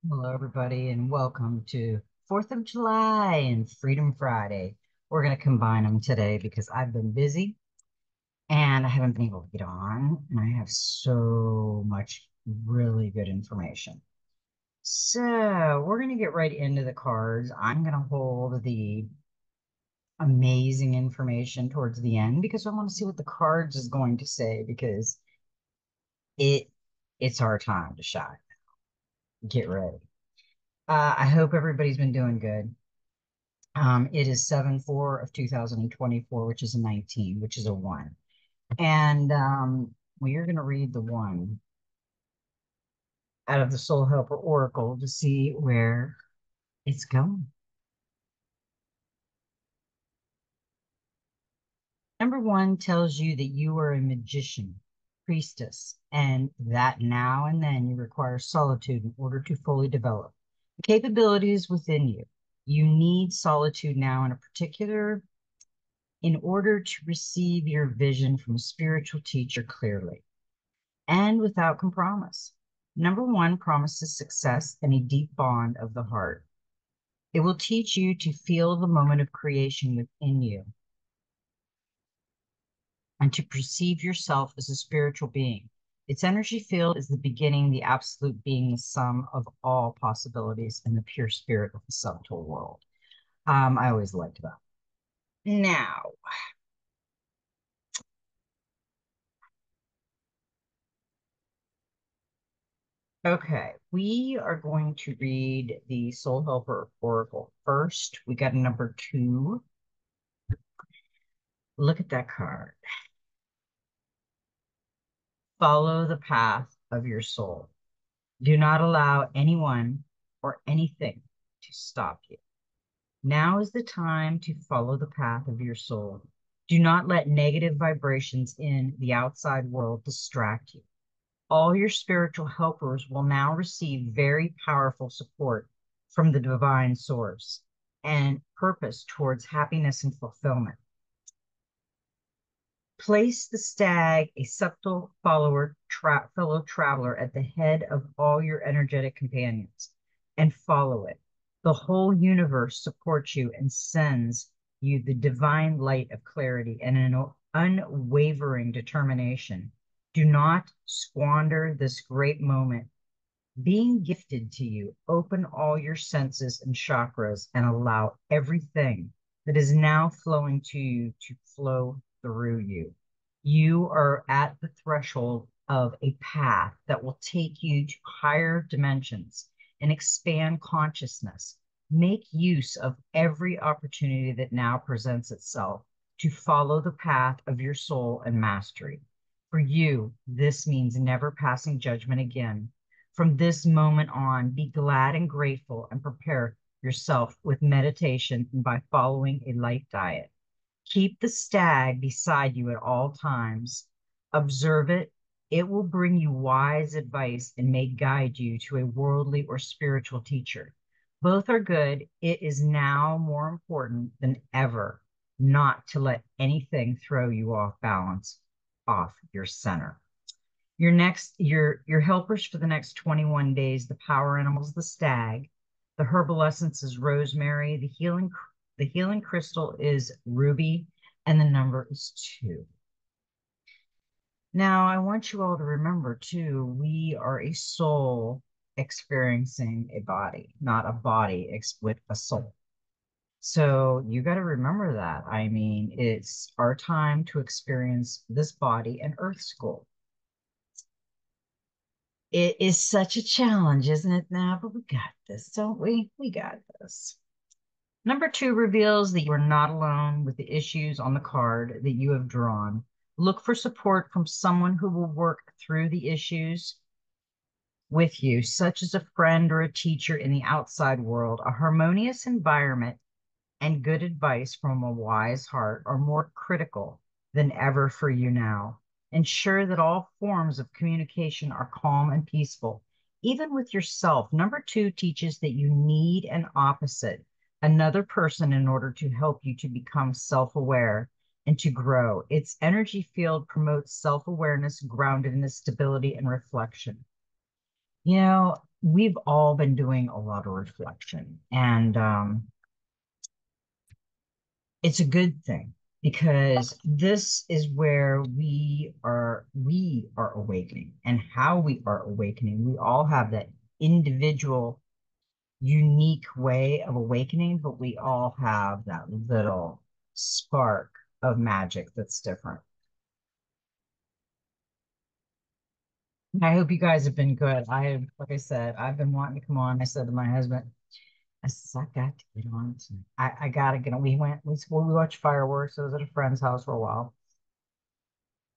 Hello, everybody, and welcome to 4th of July and Freedom Friday. We're going to combine them today because I've been busy and I haven't been able to get on, and I have so much really good information. So, we're going to get right into the cards. I'm going to hold the amazing information towards the end because I want to see what the cards is going to say because it it's our time to shine. Get ready. I hope everybody's been doing good. It is 7/4 of 2024, which is a 19, which is a 1. And we are going to read the 1 out of the Soul Helper Oracle to see where it's going. Number 1 tells you that you are a magician, priestess, and that now and then you require solitude in order to fully develop the capabilities within you. You need solitude now in order to receive your vision from a spiritual teacher clearly and without compromise. Number 1 promises success and a deep bond of the heart. It will teach you to feel the moment of creation within you and to perceive yourself as a spiritual being. Its energy field is the beginning, the absolute being the sum of all possibilities and the pure spirit of the subtle world. I always liked that. Now, okay, we are going to read the Soul Helper Oracle first. We got a number 2. Look at that card. Follow the path of your soul. Do not allow anyone or anything to stop you. Now is the time to follow the path of your soul. Do not let negative vibrations in the outside world distract you. All your spiritual helpers will now receive very powerful support from the divine source and purpose towards happiness and fulfillment. Place the stag, a subtle fellow traveler, at the head of all your energetic companions and follow it. The whole universe supports you and sends you the divine light of clarity and an unwavering determination. Do not squander this great moment being gifted to you. Open all your senses and chakras and allow everything that is now flowing to you to flow through you. You are at the threshold of a path that will take you to higher dimensions and expand consciousness. Make use of every opportunity that now presents itself to follow the path of your soul and mastery. For you, this means never passing judgment again. From this moment on, be glad and grateful and prepare yourself with meditation and by following a light diet. Keep the stag beside you at all times. Observe it. It will bring you wise advice and may guide you to a worldly or spiritual teacher. Both are good. It is now more important than ever not to let anything throw you off balance, off your center. Your helpers for the next 21 days, the power animals, the stag, the herbal essence is rosemary, the healing crystal is ruby, and the number is 2. Now, I want you all to remember too, we are a soul experiencing a body, not a body with a soul. So you got to remember that. I mean, it's our time to experience this body and Earth School. It is such a challenge, isn't it now? But we got this, don't we? We got this. Number 2 reveals that you are not alone with the issues on the card that you have drawn. Look for support from someone who will work through the issues with you, such as a friend or a teacher in the outside world. A harmonious environment and good advice from a wise heart are more critical than ever for you now. Ensure that all forms of communication are calm and peaceful, even with yourself. Number 2 teaches that you need an opposite, another person, in order to help you to become self-aware and to grow. Its energy field promotes self-awareness, groundedness, stability, and reflection. You know, we've all been doing a lot of reflection, and it's a good thing because this is where we are awakening, and how we are awakening. We all have that individual, unique way of awakening, but we all have that little spark of magic that's different. I hope you guys have been good. Like I said, I've been wanting to come on. I said to my husband, I said, I got to get on tonight. I gotta get on. We watched fireworks. I was at a friend's house for a while.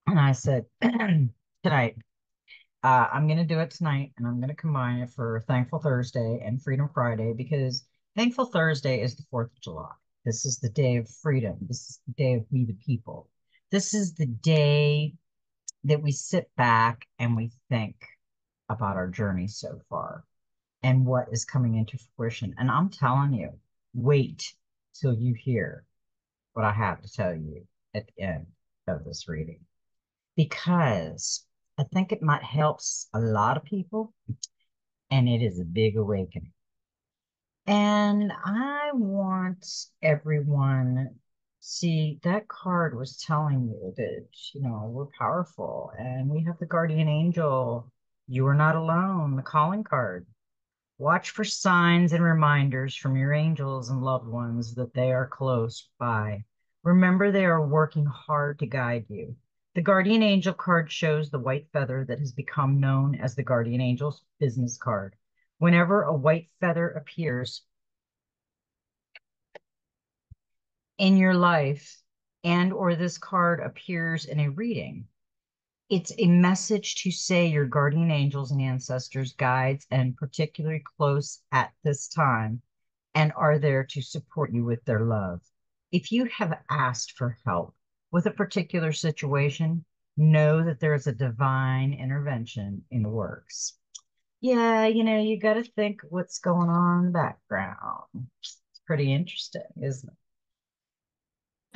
And I said, tonight, I'm gonna do it tonight, and I'm gonna combine it for Thankful Thursday and Freedom Friday, because Thankful Thursday is the 4th of July. This is the day of freedom. This is the day of we the people. This is the day that we sit back and we think about our journey so far and what is coming into fruition. And I'm telling you, wait till you hear what I have to tell you at the end of this reading, because I think it might help a lot of people, and it is a big awakening. And I want everyone, see, that card was telling you that, we're powerful, and we have the guardian angel. You are not alone, the calling card. Watch for signs and reminders from your angels and loved ones that they are close by. Remember, they are working hard to guide you. The guardian angel card shows the white feather that has become known as the guardian angel's business card. Whenever a white feather appears in your life, and or this card appears in a reading, it's a message to say your guardian angels and ancestors, guides, and particularly close at this time, and are there to support you with their love. If you have asked for help with a particular situation, know that there is a divine intervention in the works. Yeah, you got to think what's going on in the background. It's pretty interesting, isn't it?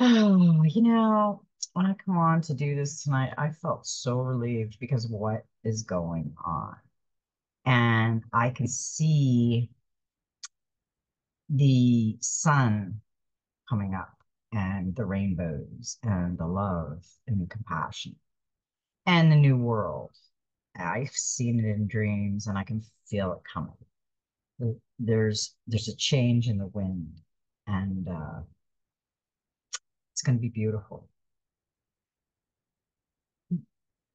Oh, when I come on to do this tonight, I felt so relieved because of what is going on. And I can see the sun coming up, and the rainbows, and the love, and the compassion, and the new world. I've seen it in dreams, and I can feel it coming. There's a change in the wind, and it's going to be beautiful.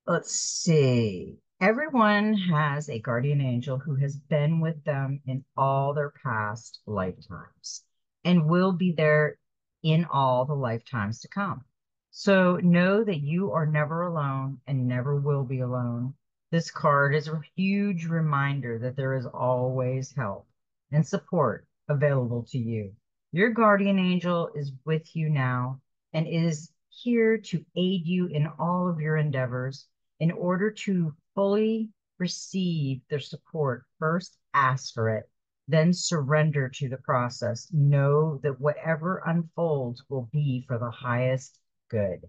Let's see. Everyone has a guardian angel who has been with them in all their past lifetimes and will be there in all the lifetimes to come. So know that you are never alone and never will be alone. This card is a huge reminder that there is always help and support available to you. Your guardian angel is with you now and is here to aid you in all of your endeavors. In order to fully receive their support, first ask for it, then surrender to the process. Know that whatever unfolds will be for the highest good.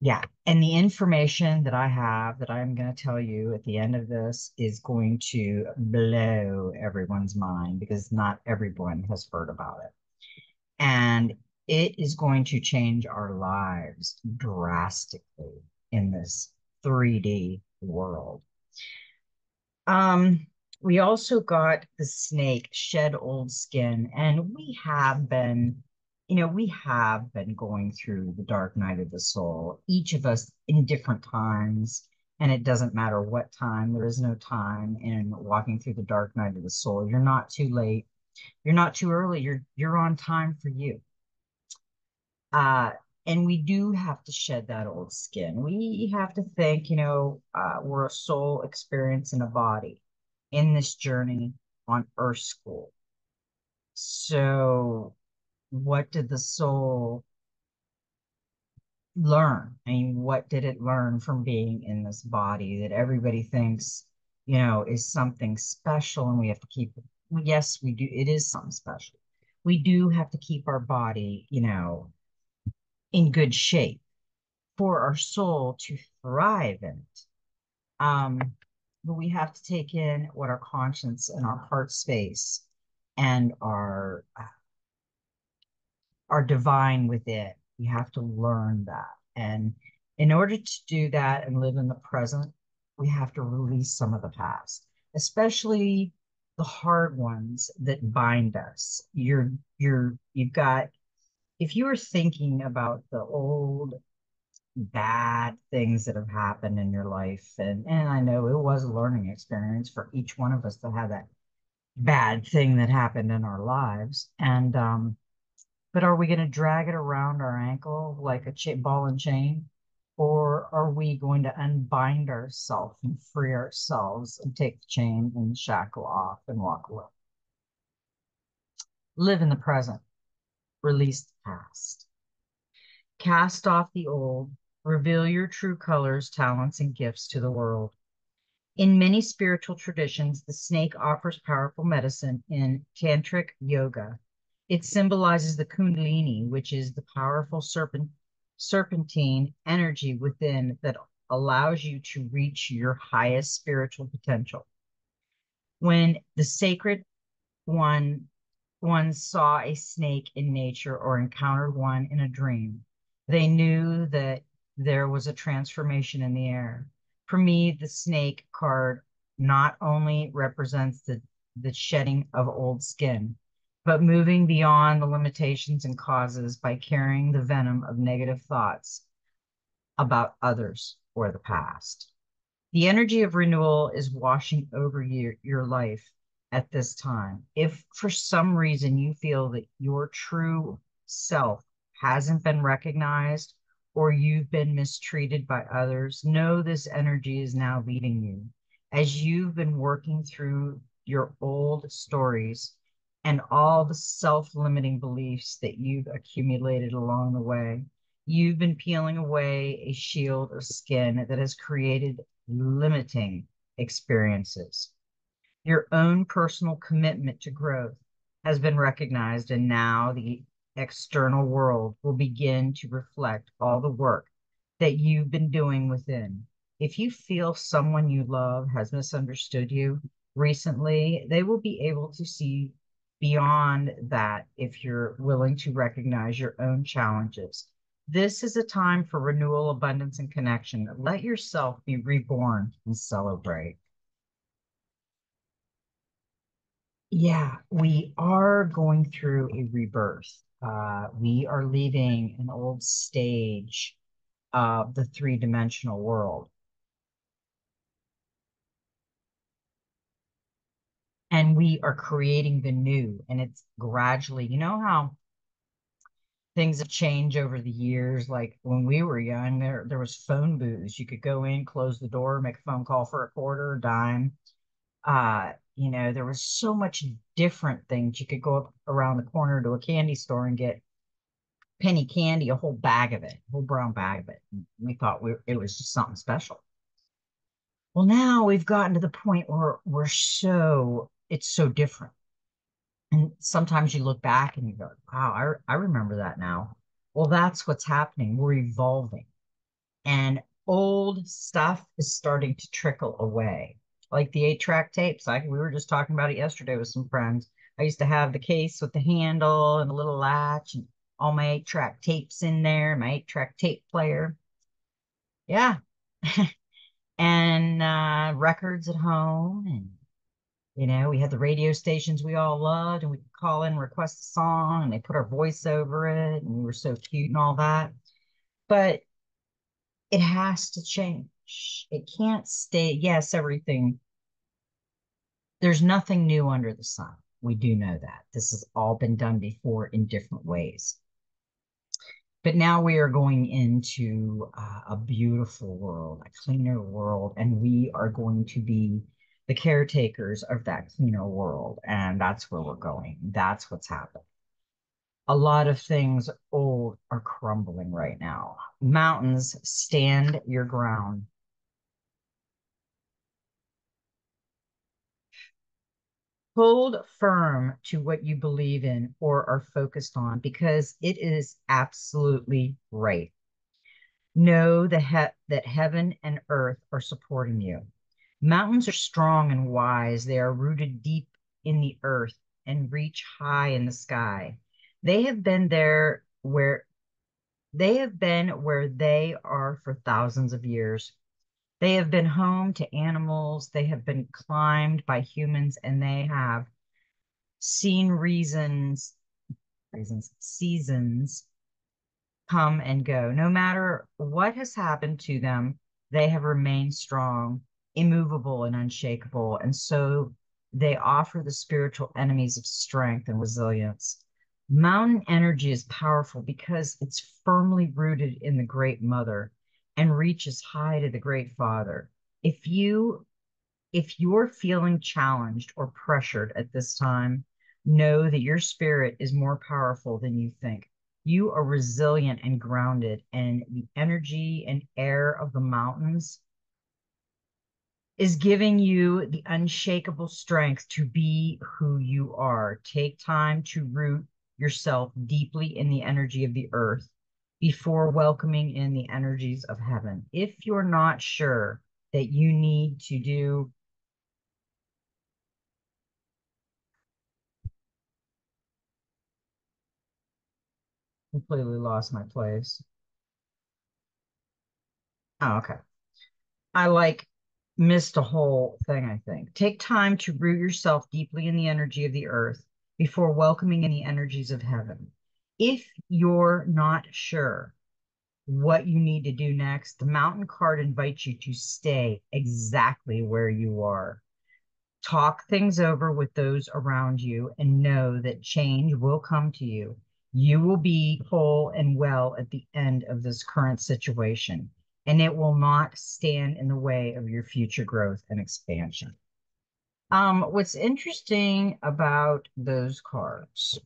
Yeah. And the information that I have that I'm going to tell you at the end of this is going to blow everyone's mind, because not everyone has heard about it. And it is going to change our lives drastically in this 3D world. Um, we also got the snake shed old skin, and we have been going through the dark night of the soul, each of us in different times. And it doesn't matter what time, there is no time in walking through the dark night of the soul. You're not too late. You're not too early. You're on time for you. Uh, and we do have to shed that old skin. We have to think, we're a soul experience in a body in this journey on Earth School. So, what did the soul learn? I mean, what did it learn from being in this body that everybody thinks, is something special, and we have to keep it? Well, yes, we do. It is something special. We do have to keep our body, in good shape for our soul to thrive in it. but we have to take in what our conscience and our heart space and our divine within. We have to learn that. And in order to do that and live in the present, we have to release some of the past, especially the hard ones that bind us. You've got, if you are thinking about the old bad things that have happened in your life, and I know it was a learning experience for each one of us to have that bad thing that happened in our lives. And but are we going to drag it around our ankle like a ball and chain? Or are we going to unbind ourselves and free ourselves and take the chain and the shackle off and walk away? Live in the present, release the past. Cast off the old, reveal your true colors, talents, and gifts to the world. In many spiritual traditions, the snake offers powerful medicine in tantric yoga. It symbolizes the kundalini, which is the powerful serpentine energy within that allows you to reach your highest spiritual potential. When the sacred one saw a snake in nature or encountered one in a dream, they knew that there was a transformation in the air. For me, the snake card not only represents the shedding of old skin, but moving beyond the limitations and causes by carrying the venom of negative thoughts about others or the past. The energy of renewal is washing over your life at this time. If for some reason you feel that your true self hasn't been recognized or you've been mistreated by others, know this energy is now leading you. As you've been working through your old stories and all the self-limiting beliefs that you've accumulated along the way, you've been peeling away a shield of skin that has created limiting experiences. Your own personal commitment to growth has been recognized, and now the external world will begin to reflect all the work that you've been doing within. If you feel someone you love has misunderstood you recently, they will be able to see beyond that if you're willing to recognize your own challenges. This is a time for renewal, abundance, and connection. Let yourself be reborn and celebrate. Yeah, we are going through a rebirth. We are leaving an old stage of the three-dimensional world. And we are creating the new. And it's gradually, you know how things have changed over the years. Like when we were young, there was phone booths. You could go in, close the door, make a phone call for a quarter, a dime. There was so much different things. You could go up around the corner to a candy store and get penny candy, a whole bag of it, a whole brown bag of it. And we thought it was just something special. Well, now we've gotten to the point where it's so different. And sometimes you look back and you go, wow, I remember that now. Well, that's what's happening. We're evolving. And old stuff is starting to trickle away. Like the 8-track tapes. We were just talking about it yesterday with some friends. I used to have the case with the handle and a little latch and all my 8-track tapes in there, my 8-track tape player. Yeah. And records at home. And, we had the radio stations we all loved, and we could call in, request a song, and they put our voice over it. And we were so cute and all that. But it has to change. It can't stay. Yes, there's nothing new under the sun. We do know that. This has all been done before in different ways. But now we are going into a beautiful world, a cleaner world, and we are going to be the caretakers of that cleaner world. And that's where we're going. That's what's happening. A lot of things old are crumbling right now. Mountains, stand your ground. Hold firm to what you believe in or are focused on because it is absolutely right. Know that heaven and earth are supporting you. Mountains are strong and wise. They are rooted deep in the earth and reach high in the sky. They have been there where they have been where they are for thousands of years. They have been home to animals. They have been climbed by humans, and they have seen seasons come and go. No matter what has happened to them, they have remained strong, immovable, and unshakable. And so they offer the spiritual enemies of strength and resilience. Mountain energy is powerful because it's firmly rooted in the Great Mother and reaches high to the Great Father. If you if you're feeling challenged or pressured at this time, know that your spirit is more powerful than you think. You are resilient and grounded, and the energy and air of the mountains is giving you the unshakable strength to be who you are. Take time to root yourself deeply in the energy of the earth before welcoming in the energies of heaven. If you're not sure that you need to do completely lost my place. Oh, okay. I like missed a whole thing, I think. Take time to root yourself deeply in the energy of the earth before welcoming in the energies of heaven. If you're not sure what you need to do next, the mountain card invites you to stay exactly where you are. Talk things over with those around you and know that change will come to you. You will be whole and well at the end of this current situation, and it will not stand in the way of your future growth and expansion. What's interesting about those cards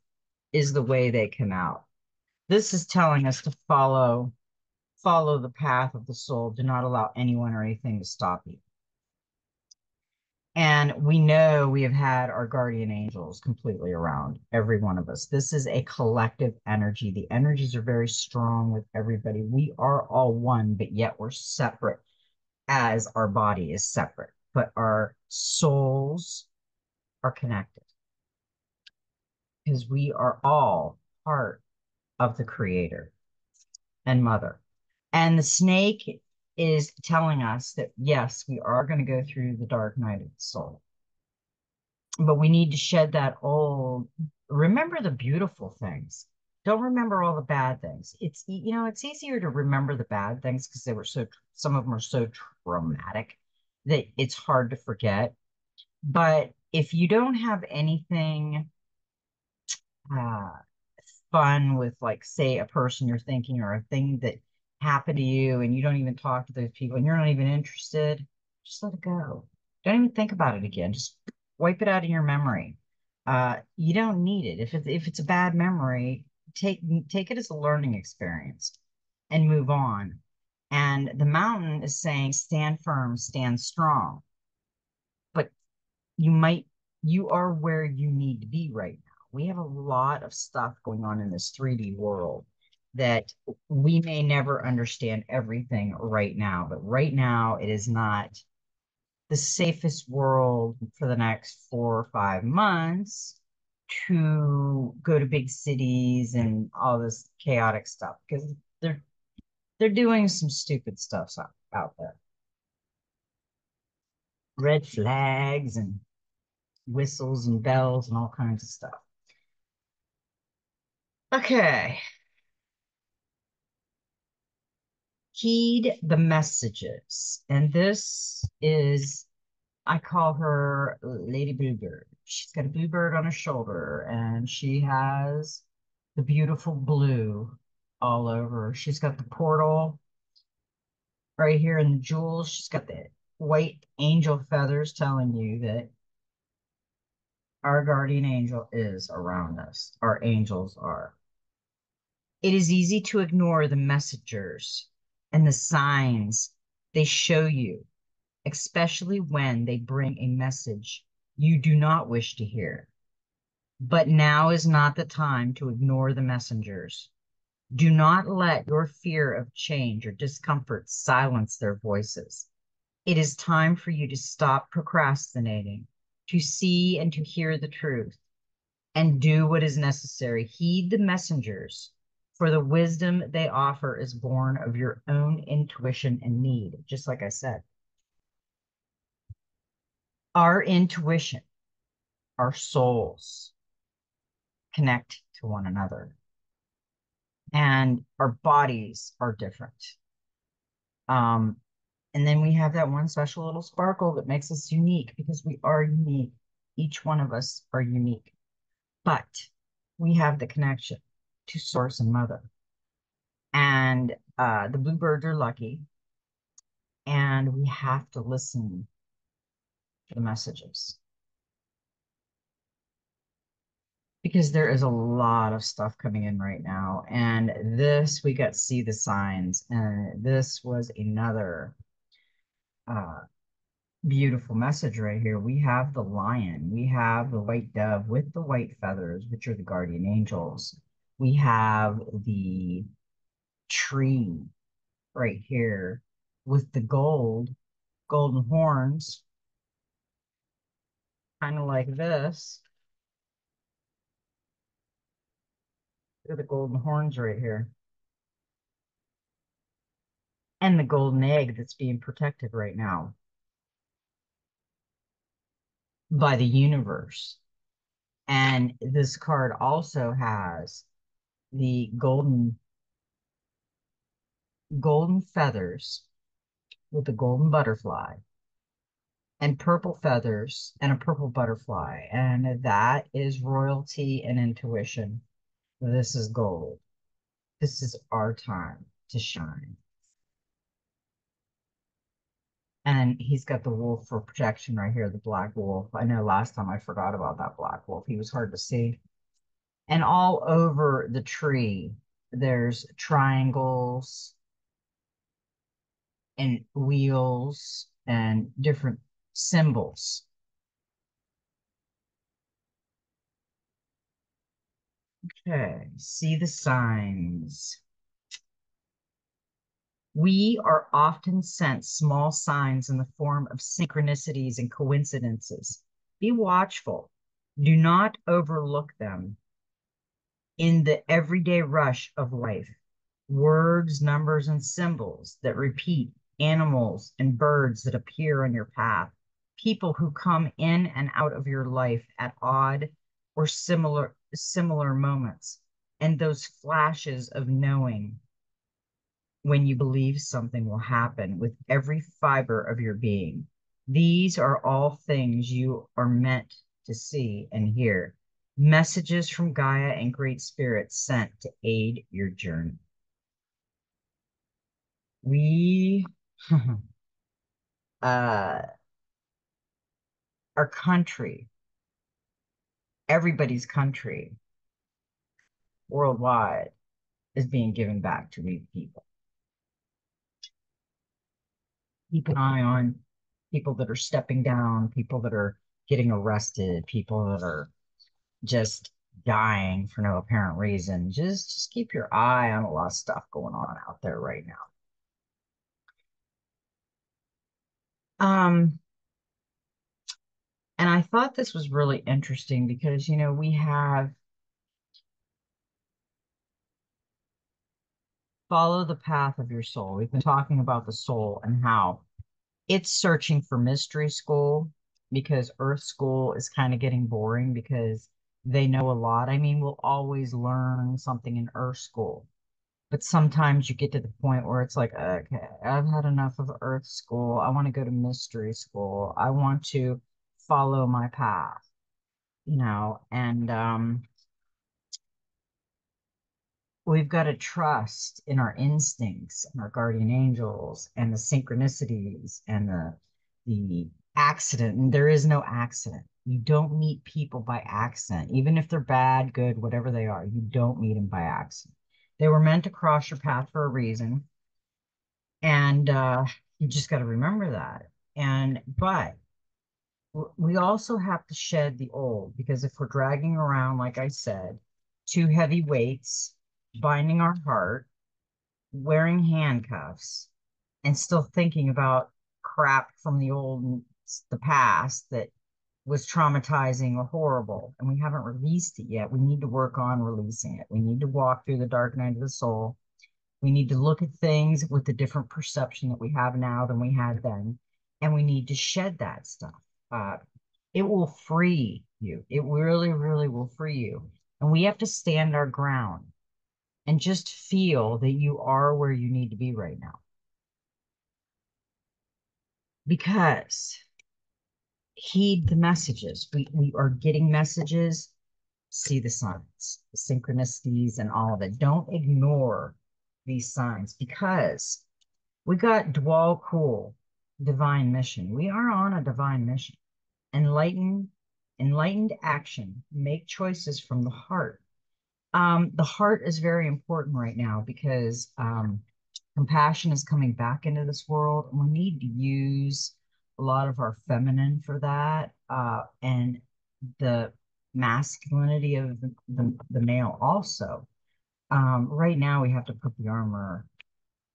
is the way they come out. This is telling us to follow the path of the soul. Do not allow anyone or anything to stop you. And we know we have had our guardian angels completely around every one of us. This is a collective energy. The energies are very strong with everybody. We are all one, but yet we're separate as our body is separate. But our souls are connected because we are all part of the Creator and Mother. And the snake is telling us that, yes, we are going to go through the dark night of the soul, but we need to shed that old, remember the beautiful things. Don't remember all the bad things. It's easier to remember the bad things because some of them are so traumatic that it's hard to forget. But if you don't have anything uh, fun with, like, say, a person you're thinking or a thing that happened to you and you don't even talk to those people and you're not even interested, just let it go. Don't even think about it again. Just wipe it out of your memory. You don't need it. If it's a bad memory, take it as a learning experience and move on. And the mountain is saying, stand firm, stand strong. But you might you are where you need to be right now. We have a lot of stuff going on in this 3D world that we may never understand everything right now, but right now it is not the safest world for the next 4 or 5 months to go to big cities and all this chaotic stuff because they're doing some stupid stuff out there. Red flags and whistles and bells and all kinds of stuff. Okay. Heed the messages. And this is, I call her Lady Bluebird. She's got a bluebird on her shoulder and she has the beautiful blue all over. She's got the portal right here in the jewels. She's got the white angel feathers telling you that our guardian angel is around us. Our angels are. It is easy to ignore the messengers and the signs they show you, especially when they bring a message you do not wish to hear. But now is not the time to ignore the messengers. Do not let your fear of change or discomfort silence their voices. It is time for you to stop procrastinating, to see and to hear the truth, and do what is necessary. Heed the messengers, for the wisdom they offer is born of your own intuition and need, just like I said. Our intuition, our souls connect to one another, and our bodies are different. Um, and then we have that one special little sparkle that makes us unique because we are unique. Each one of us are unique, but we have the connection to source and mother. And the bluebirds are lucky, and we have to listen to the messages because there is a lot of stuff coming in right now. And this, we got to see the signs, and this was another uh, beautiful message right here. We have the lion, we have the white dove with the white feathers, which are the guardian angels. We have the tree right here with the golden horns, kind of like this. Look at the golden horns right here. And the golden egg that's being protected right now by the universe. And this card also has the golden feathers with the golden butterfly and purple feathers and a purple butterfly. And that is royalty and intuition. This is gold. This is our time to shine. And he's got the wolf for protection right here, the black wolf. I know last time I forgot about that black wolf. He was hard to see. And all over the tree, there's triangles and wheels and different symbols. Okay, see the signs. We are often sent small signs in the form of synchronicities and coincidences. Be watchful. Do not overlook them in the everyday rush of life. Words, numbers, and symbols that repeat, animals and birds that appear on your path, people who come in and out of your life at odd or similar moments, and those flashes of knowing when you believe something will happen with every fiber of your being. These are all things you are meant to see and hear. Messages from Gaia and Great Spirit sent to aid your journey. We, our country, everybody's country worldwide is being given back to we people. Keep an eye on people that are stepping down, people that are getting arrested, people that are just dying for no apparent reason. Just keep your eye on a lot of stuff going on out there right now. Um, and I thought this was really interesting because, we have follow the path of your soul. We've been talking about the soul and how it's searching for mystery school because Earth school is kind of getting boring because they know a lot. I mean, we'll always learn something in Earth school, but sometimes you get to the point where it's like, okay, I've had enough of Earth school. I want to go to mystery school. I want to follow my path, and we've got to trust in our instincts and our guardian angels and the synchronicities and the accident. And there is no accident. You don't meet people by accident, even if they're bad, good, whatever they are. You don't meet them by accident. They were meant to cross your path for a reason, and you just got to remember that. But we also have to shed the old because if we're dragging around, like I said, two heavy weights, binding our heart, wearing handcuffs, and still thinking about crap from the past that was traumatizing or horrible, and we haven't released it yet. We need to work on releasing it. We need to walk through the dark night of the soul. We need to look at things with a different perception that we have now than we had then. And we need to shed that stuff. Uh, it will free you. It really, really will free you. And we have to stand our ground and just feel that you are where you need to be right now. Because heed the messages. We are getting messages, see the signs, the synchronicities, and all of it. Don't ignore these signs because we got Dwal Cool, divine mission. We are on a divine mission. Enlightened, enlightened action. Make choices from the heart. The heart is very important right now because compassion is coming back into this world, and we need to use a lot of our feminine for that, and the masculinity of the male also. Right now, we have to put the armor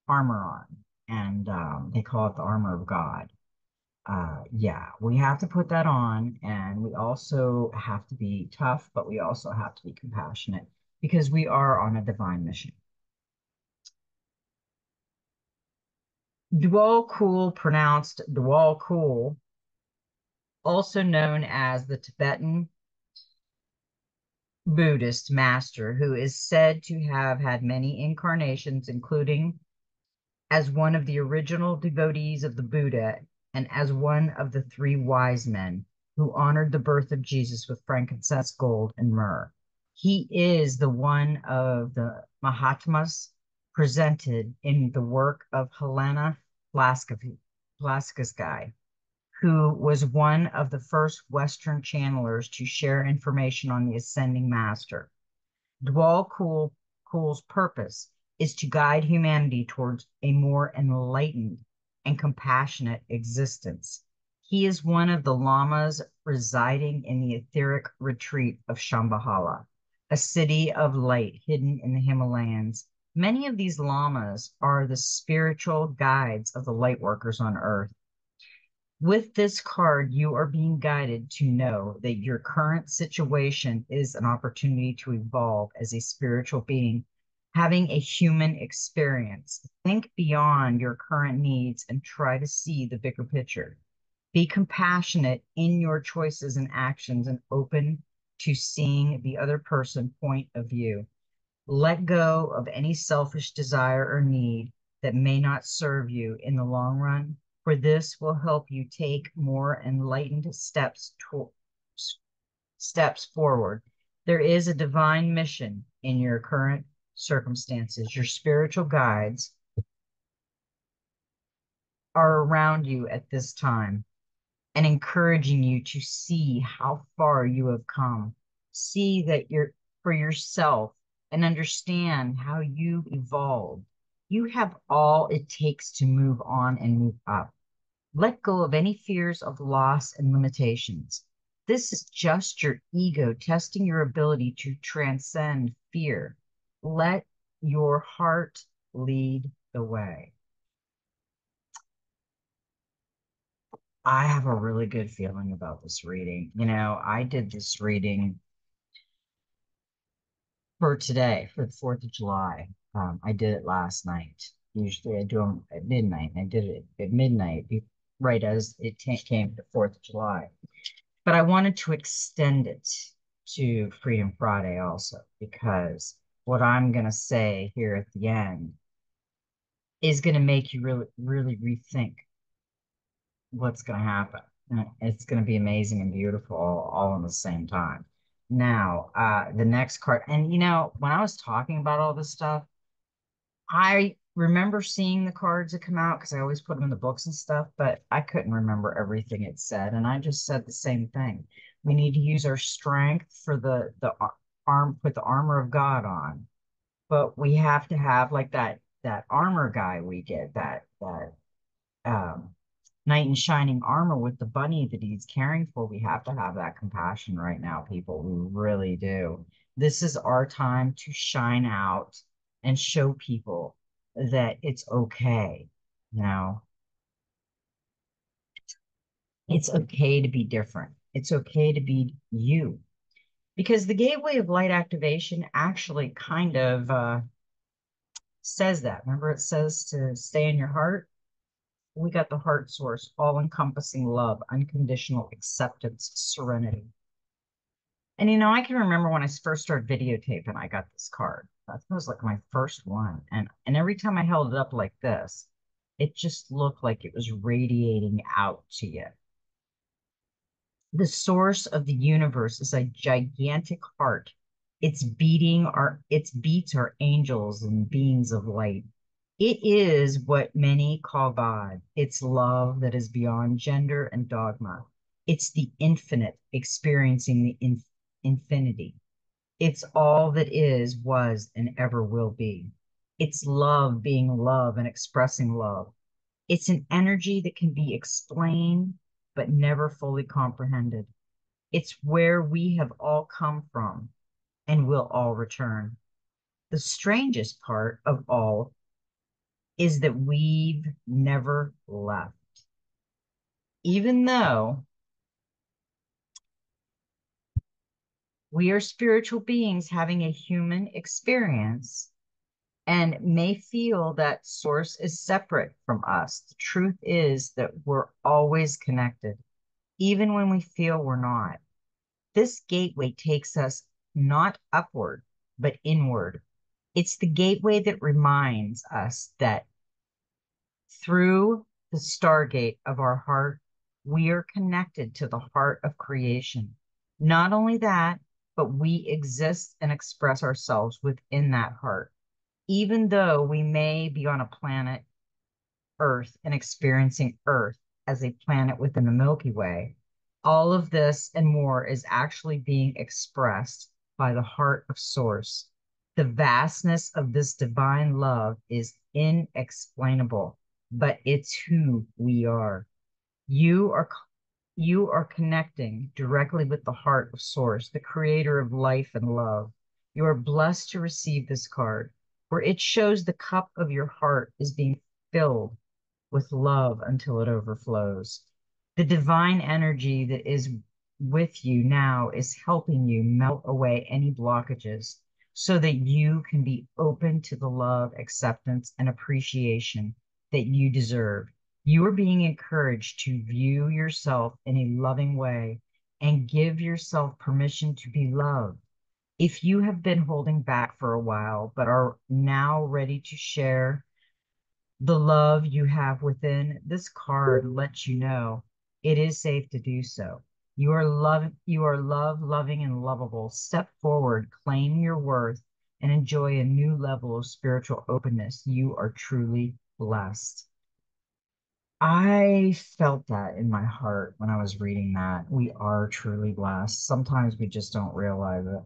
on, and they call it the armor of God. Yeah, we have to put that on, and we also have to be tough, but we also have to be compassionate because we are on a divine mission. Dwal Kul, pronounced Dwal Kul, also known as the Tibetan Buddhist master, who is said to have had many incarnations, including as one of the original devotees of the Buddha and as one of the three wise men who honored the birth of Jesus with frankincense, gold, and myrrh. He is the one of the Mahatmas presented in the work of Helena Blavatsky, who was one of the first Western channelers to share information on the ascending master. Dwal Kul's purpose is to guide humanity towards a more enlightened and compassionate existence. He is one of the lamas residing in the etheric retreat of Shambhala, a city of light hidden in the Himalayas. Many of these lamas are the spiritual guides of the light workers on earth. With this card, you are being guided to know that your current situation is an opportunity to evolve as a spiritual being, having a human experience. Think beyond your current needs and try to see the bigger picture. Be compassionate in your choices and actions and open to seeing the other person point of view. Let go of any selfish desire or need that may not serve you in the long run, for this will help you take more enlightened steps forward. There is a divine mission in your current circumstances. Your spiritual guides are around you at this time and encouraging you to see how far you have come. See that you're for yourself and understand how you've evolved. You have all it takes to move on and move up. Let go of any fears of loss and limitations. This is just your ego testing your ability to transcend fear. Let your heart lead the way. I have a really good feeling about this reading. I did this reading for today, for the 4th of July. I did it last night. Usually I do them at midnight. I did it at midnight, right as it came to the 4th of July. But I wanted to extend it to Freedom Friday also, because what I'm going to say here at the end is going to make you really, really rethink what's going to happen. And it's going to be amazing and beautiful all in the same time. Now, the next card, and when I was talking about all this stuff, I remember seeing the cards that come out because I always put them in the books and stuff, but I couldn't remember everything it said. And I just said the same thing. We need to use our strength for put the armor of God on. But we have to have like that armor guy we get, that um knight in shining armor with the bunny that he's caring for. We have to have that compassion right now, people. We really do. This is our time to shine out and show people that it's okay, you know. It's okay to be different. It's okay to be you. Because the gateway of light activation actually kind of says that. Remember, it says to stay in your heart. We got the heart source, all encompassing love, unconditional acceptance, serenity. And I can remember when I first started videotaping, I got this card. That was like my first one. And every time I held it up like this, it just looked like it was radiating out to you. The source of the universe is a gigantic heart. Its beats are angels and beings of light. It is what many call God. It's love that is beyond gender and dogma. It's the infinite experiencing the infinity. It's all that is, was, and ever will be. It's love being love and expressing love. It's an energy that can be explained but never fully comprehended. It's where we have all come from and will all return. The strangest part of all is that we've never left. Even though we are spiritual beings having a human experience and may feel that source is separate from us, the truth is that we're always connected, even when we feel we're not. This gateway takes us not upward, but inward. It's the gateway that reminds us that through the stargate of our heart, we are connected to the heart of creation. Not only that, but we exist and express ourselves within that heart. Even though we may be on a planet Earth and experiencing Earth as a planet within the Milky Way, all of this and more is actually being expressed by the heart of Source. The vastness of this divine love is inexplainable, but it's who we are. You are you are connecting directly with the heart of Source, the creator of life and love. You are blessed to receive this card, where it shows the cup of your heart is being filled with love until it overflows. The divine energy that is with you now is helping you melt away any blockages so that you can be open to the love, acceptance, and appreciation that you deserve. You are being encouraged to view yourself in a loving way and give yourself permission to be loved. If you have been holding back for a while but are now ready to share the love you have within, this card lets you know it is safe to do so. You are love, loving, and lovable. Step forward, claim your worth, and enjoy a new level of spiritual openness. You are truly blessed. I felt that in my heart when I was reading that. We are truly blessed. Sometimes we just don't realize it.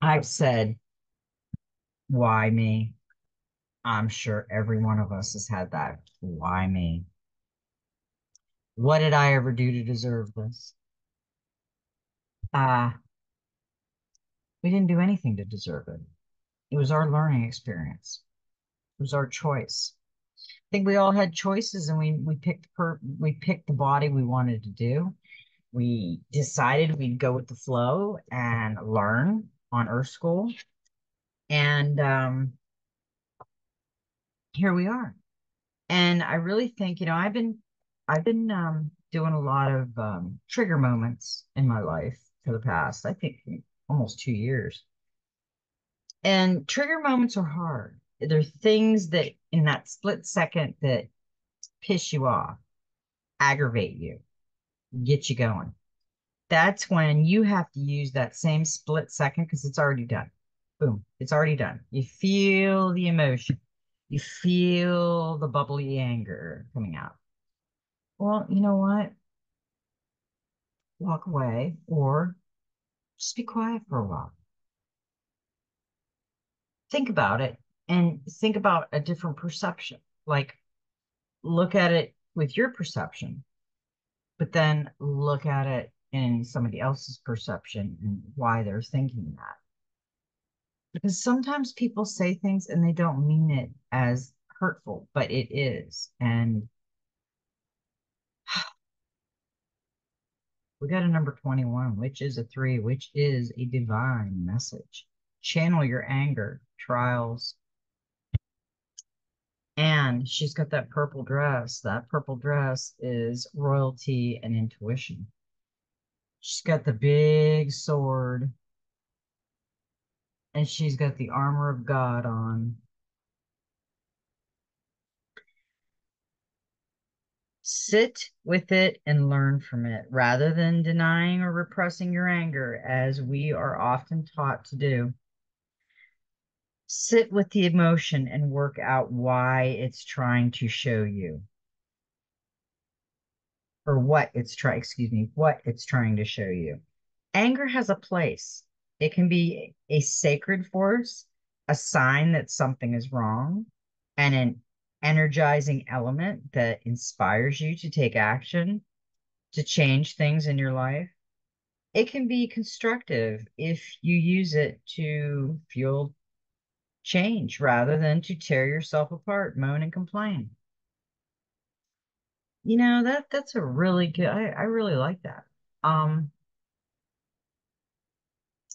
I've said, why me? I'm sure every one of us has had that. Why me? What did I ever do to deserve this? Uh, we didn't do anything to deserve it. It was our learning experience. It was our choice. I think we all had choices and we picked the body we wanted to do. We decided we'd go with the flow and learn on Earth School. And here we are. And I really think, I've been doing a lot of trigger moments in my life for the past, I think, almost 2 years. And trigger moments are hard. They're things that in that split second that piss you off, aggravate you, get you going. That's when you have to use that same split second because it's already done. Boom, it's already done. You feel the emotion, you feel the bubbly anger coming out. Well, you know what? Walk away or just be quiet for a while. Think about it and think about a different perception. Like, look at it with your perception, but then look at it in somebody else's perception and why they're thinking that. Because sometimes people say things and they don't mean it as hurtful, but it is. And We got a number 21, which is a 3, which is a divine message. Channel your anger, trials. And she's got that purple dress. That purple dress is royalty and intuition. She's got the big sword and she's got the armor of God on. Sit with it and learn from it rather than denying or repressing your anger, as we are often taught to do. Sit with the emotion and work out why it's trying to show you, or what it's trying to show you. Anger has a place. It can be a sacred force, a sign that something is wrong, and an energizing element that inspires you to take action, to change things in your life. It can be constructive if you use it to fuel change rather than to tear yourself apart, moan and complain. That's a really good, I really like that.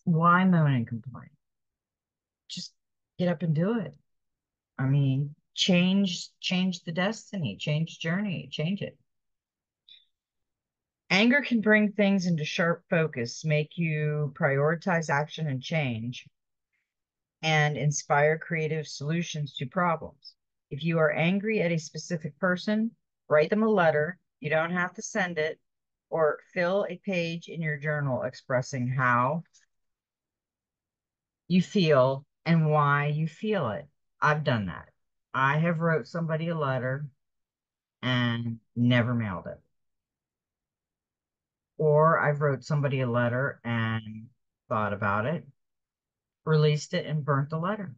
Why moan and complain? Just get up and do it. I mean, change the destiny, change journey, change it. Anger can bring things into sharp focus, make you prioritize action and change, and inspire creative solutions to problems. If you are angry at a specific person, write them a letter. You don't have to send it, or fill a page in your journal expressing how you feel and why you feel it. I've done that. I have wrote somebody a letter and never mailed it. Or I've wrote somebody a letter and thought about it, released it, and burnt the letter.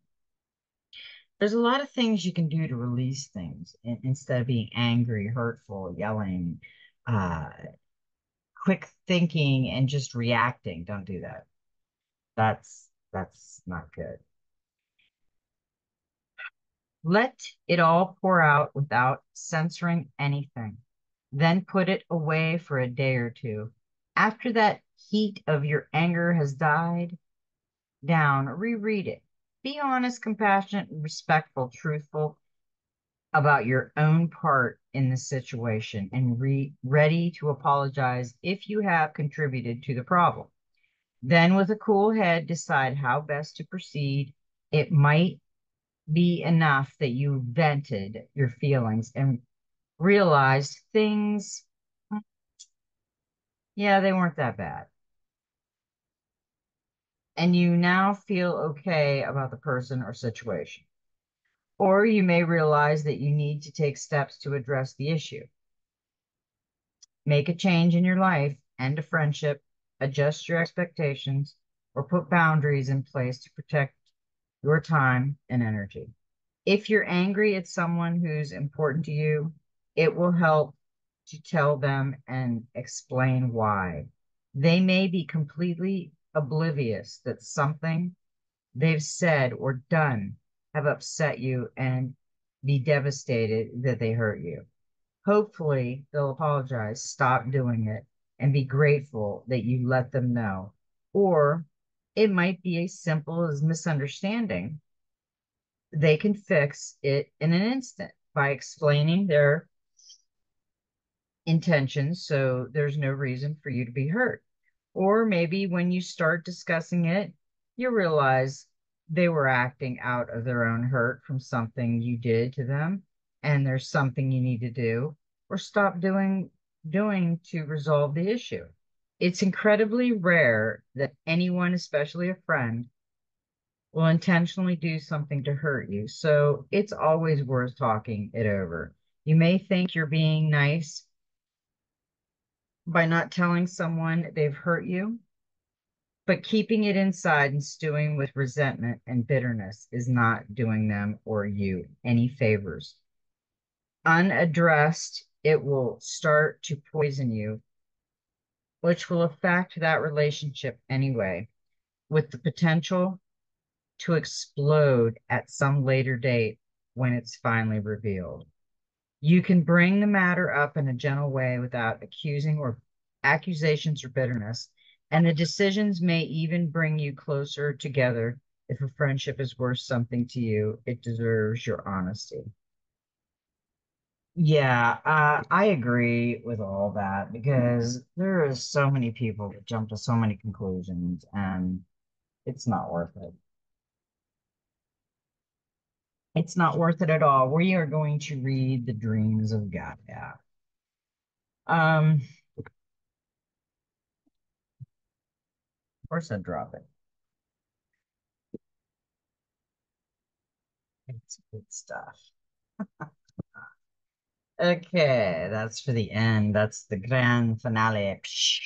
There's a lot of things you can do to release things instead of being angry, hurtful, yelling, uh, quick thinking, and just reacting. Don't do that. That's not good. Let it all pour out without censoring anything. Then put it away for a day or two. After that heat of your anger has died down, reread it. Be honest, compassionate, respectful, truthful about your own part in the situation, and ready to apologize if you have contributed to the problem. Then, with a cool head, decide how best to proceed. It might be enough that you vented your feelings and realized things, yeah, they weren't that bad. And you now feel okay about the person or situation. Or you may realize that you need to take steps to address the issue. Make a change in your life, end a friendship, adjust your expectations, or put boundaries in place to protect your time and energy. If you're angry at someone who's important to you, it will help to tell them and explain why. They may be completely oblivious that something they've said or done have upset you and be devastated that they hurt you. Hopefully, they'll apologize, stop doing it, and be grateful that you let them know. Or it might be as simple as misunderstanding. They can fix it in an instant by explaining their intentions, so there's no reason for you to be hurt. Or maybe when you start discussing it, you realize they were acting out of their own hurt from something you did to them, and there's something you need to do or stop doing to resolve the issue. It's incredibly rare that anyone, especially a friend, will intentionally do something to hurt you. So it's always worth talking it over. You may think you're being nice by not telling someone they've hurt you, but keeping it inside and stewing with resentment and bitterness is not doing them or you any favors. Unaddressed, it will start to poison you, which will affect that relationship anyway, with the potential to explode at some later date when it's finally revealed. You can bring the matter up in a gentle way without accusing or accusations, or bitterness. And the decisions may even bring you closer together. If a friendship is worth something to you, it deserves your honesty. Yeah, I agree with all that because there is so many people that jump to so many conclusions, and it's not worth it. It's not worth it at all. We are going to read the dreams of Gaia. Of course I'd drop it. It's good stuff. Okay, that's for the end. That's the grand finale. Psh.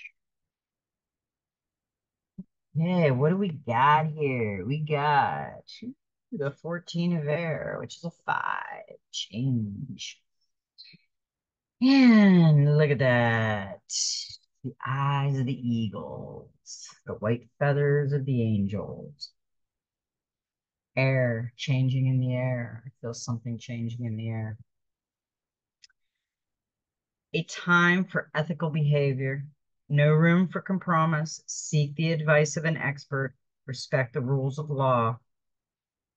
Hey, what do we got here? We got the 14 of air, which is a 5. Change. And look at that. The eyes of the eagles, the white feathers of the angels. Air changing in the air. I feel something changing in the air. A time for ethical behavior. No room for compromise. Seek the advice of an expert. Respect the rules of law.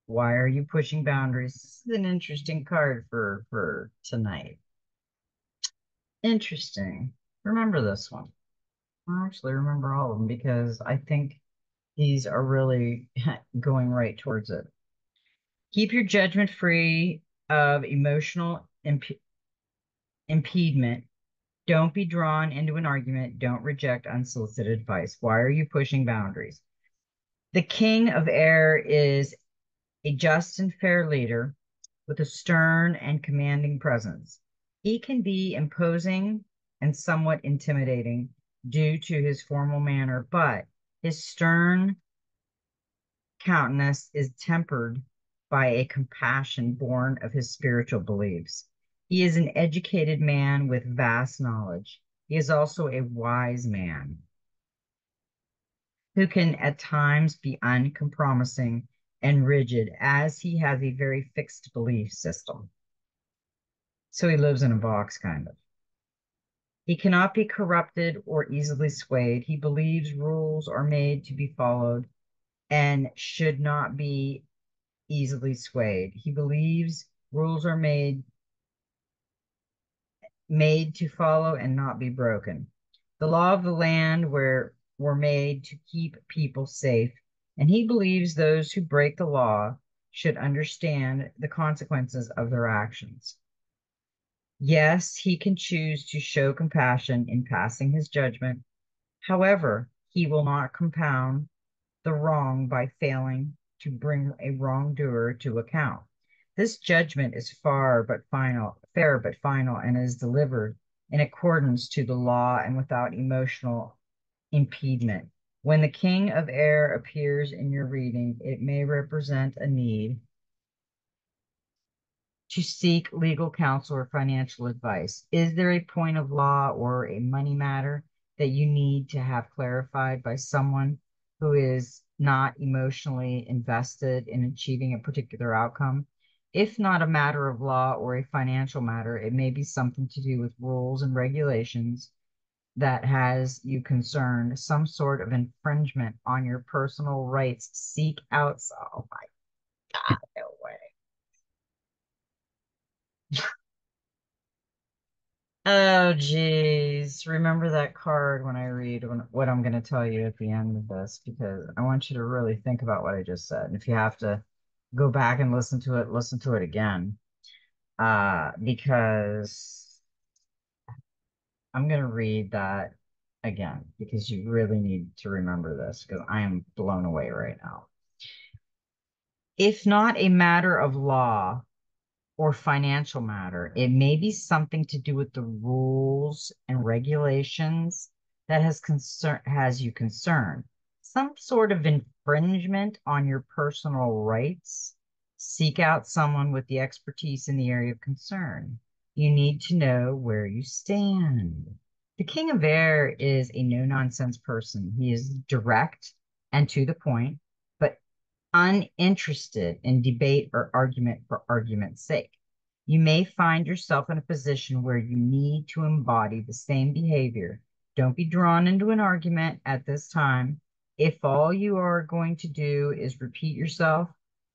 Why are you pushing boundaries? This is an interesting card for tonight. Interesting. Remember this one. I actually remember all of them because I think these are really going right towards it. Keep your judgment free of emotional impediment. Don't be drawn into an argument. Don't reject unsolicited advice. Why are you pushing boundaries? The king of air is a just and fair leader with a stern and commanding presence. He can be imposing and somewhat intimidating due to his formal manner, but his stern countenance is tempered by a compassion born of his spiritual beliefs. He is an educated man with vast knowledge. He is also a wise man who can at times be uncompromising and rigid as he has a very fixed belief system. So he lives in a box, kind of. He cannot be corrupted or easily swayed. He believes rules are made to be followed and should not be easily swayed. He believes rules are made to follow and not be broken. The law of the land were made to keep people safe, and he believes those who break the law should understand the consequences of their actions. Yes, he can choose to show compassion in passing his judgment. However, he will not compound the wrong by failing to bring a wrongdoer to account. This judgment is fair but final, and is delivered in accordance to the law and without emotional impediment. When the king of air appears in your reading, it may represent a need to seek legal counsel or financial advice. Is there a point of law or a money matter that you need to have clarified by someone who is not emotionally invested in achieving a particular outcome? If not a matter of law or a financial matter, it may be something to do with rules and regulations that has you concerned, some sort of infringement on your personal rights. Seek out. Oh my God, no way. Oh, geez. Remember that card when I read what I'm going to tell you at the end of this, because I want you to really think about what I just said. And if you have to go back and listen to it again, because I'm going to read that again, because you really need to remember this, because I am blown away right now. If not a matter of law, or financial matter. It may be something to do with the rules and regulations that has you concerned. Some sort of infringement on your personal rights. Seek out someone with the expertise in the area of concern. You need to know where you stand. The King of Air is a no-nonsense person. He is direct and to the point, but uninterested in debate or argument for argument's sake. You may find yourself in a position where you need to embody the same behavior. Don't be drawn into an argument at this time. If all you are going to do is repeat yourself,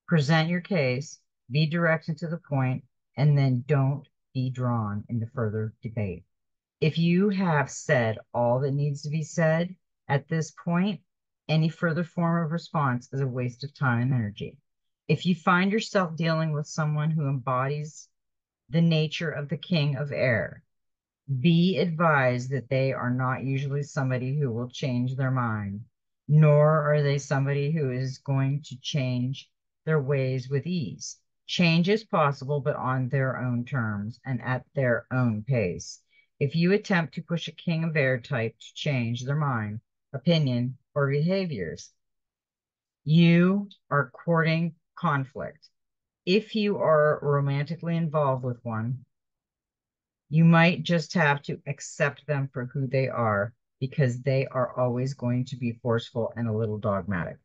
present your case, be direct and to the point, and then don't be drawn into further debate. If you have said all that needs to be said at this point, any further form of response is a waste of time and energy. If you find yourself dealing with someone who embodies the nature of the king of air, be advised that they are not usually somebody who will change their mind, nor are they somebody who is going to change their ways with ease. Change is possible, but on their own terms and at their own pace. If you attempt to push a king of air type to change their mind, opinion, or behaviors, you are courting conflict. If you are romantically involved with one, you might just have to accept them for who they are because they are always going to be forceful and a little dogmatic.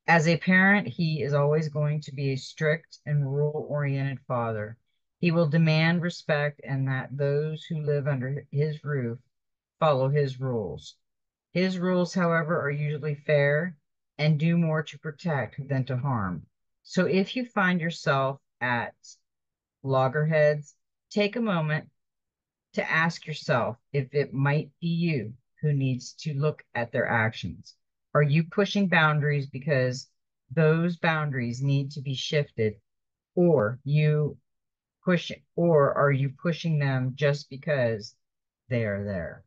As a parent, he is always going to be a strict and rule-oriented father. He will demand respect and that those who live under his roof follow his rules. His rules, however, are usually fair and do more to protect than to harm. So if you find yourself at loggerheads, take a moment to ask yourself if it might be you who needs to look at their actions. Are you pushing boundaries because those boundaries need to be shifted, or are you pushing them just because they are there?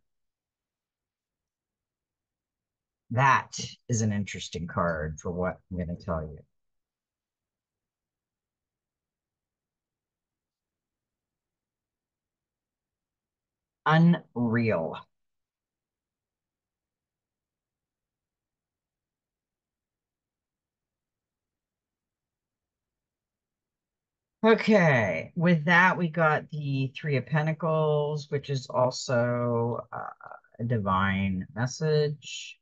That is an interesting card for what I'm going to tell you. Unreal. Okay, with that, we got the Three of Pentacles, which is also a divine message,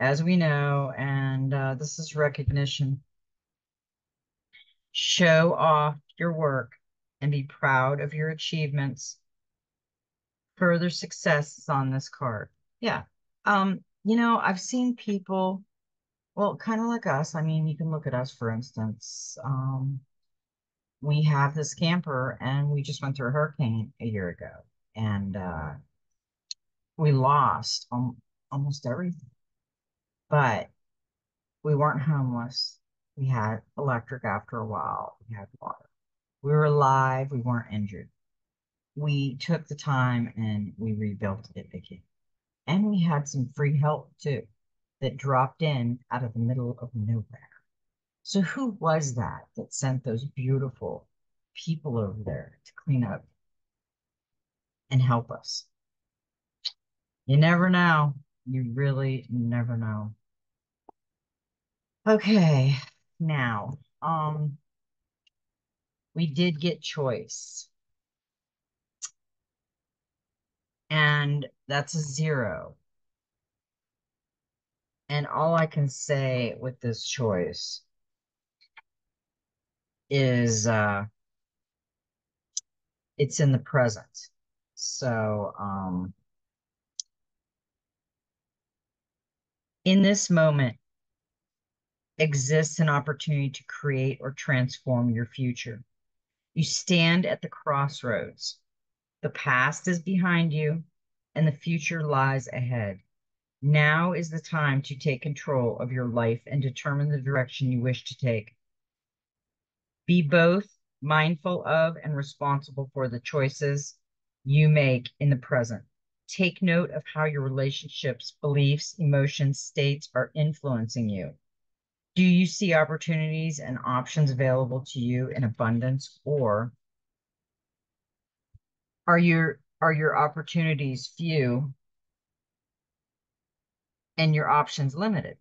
as we know, and this is recognition. Show off your work and be proud of your achievements. Further success is on this card. Yeah. I've seen people, well, kind of like us. I mean, you can look at us, for instance. We have this camper and we just went through a hurricane a year ago and we lost almost everything, but we weren't homeless. We had electric after a while. We had water. We were alive. We weren't injured. We took the time and we rebuilt it again. And we had some free help too that dropped in out of the middle of nowhere. So who was that sent those beautiful people over there to clean up and help us? You never know. You really never know. Okay, now, we did get choice, and that's a 0. And all I can say with this choice is it's in the present. So, in this moment exists an opportunity to create or transform your future. You stand at the crossroads. The past is behind you, and the future lies ahead. Now is the time to take control of your life and determine the direction you wish to take. Be both mindful of and responsible for the choices you make in the present. Take note of how your relationships, beliefs, emotions, states are influencing you. Do you see opportunities and options available to you in abundance, or are your opportunities few and your options limited?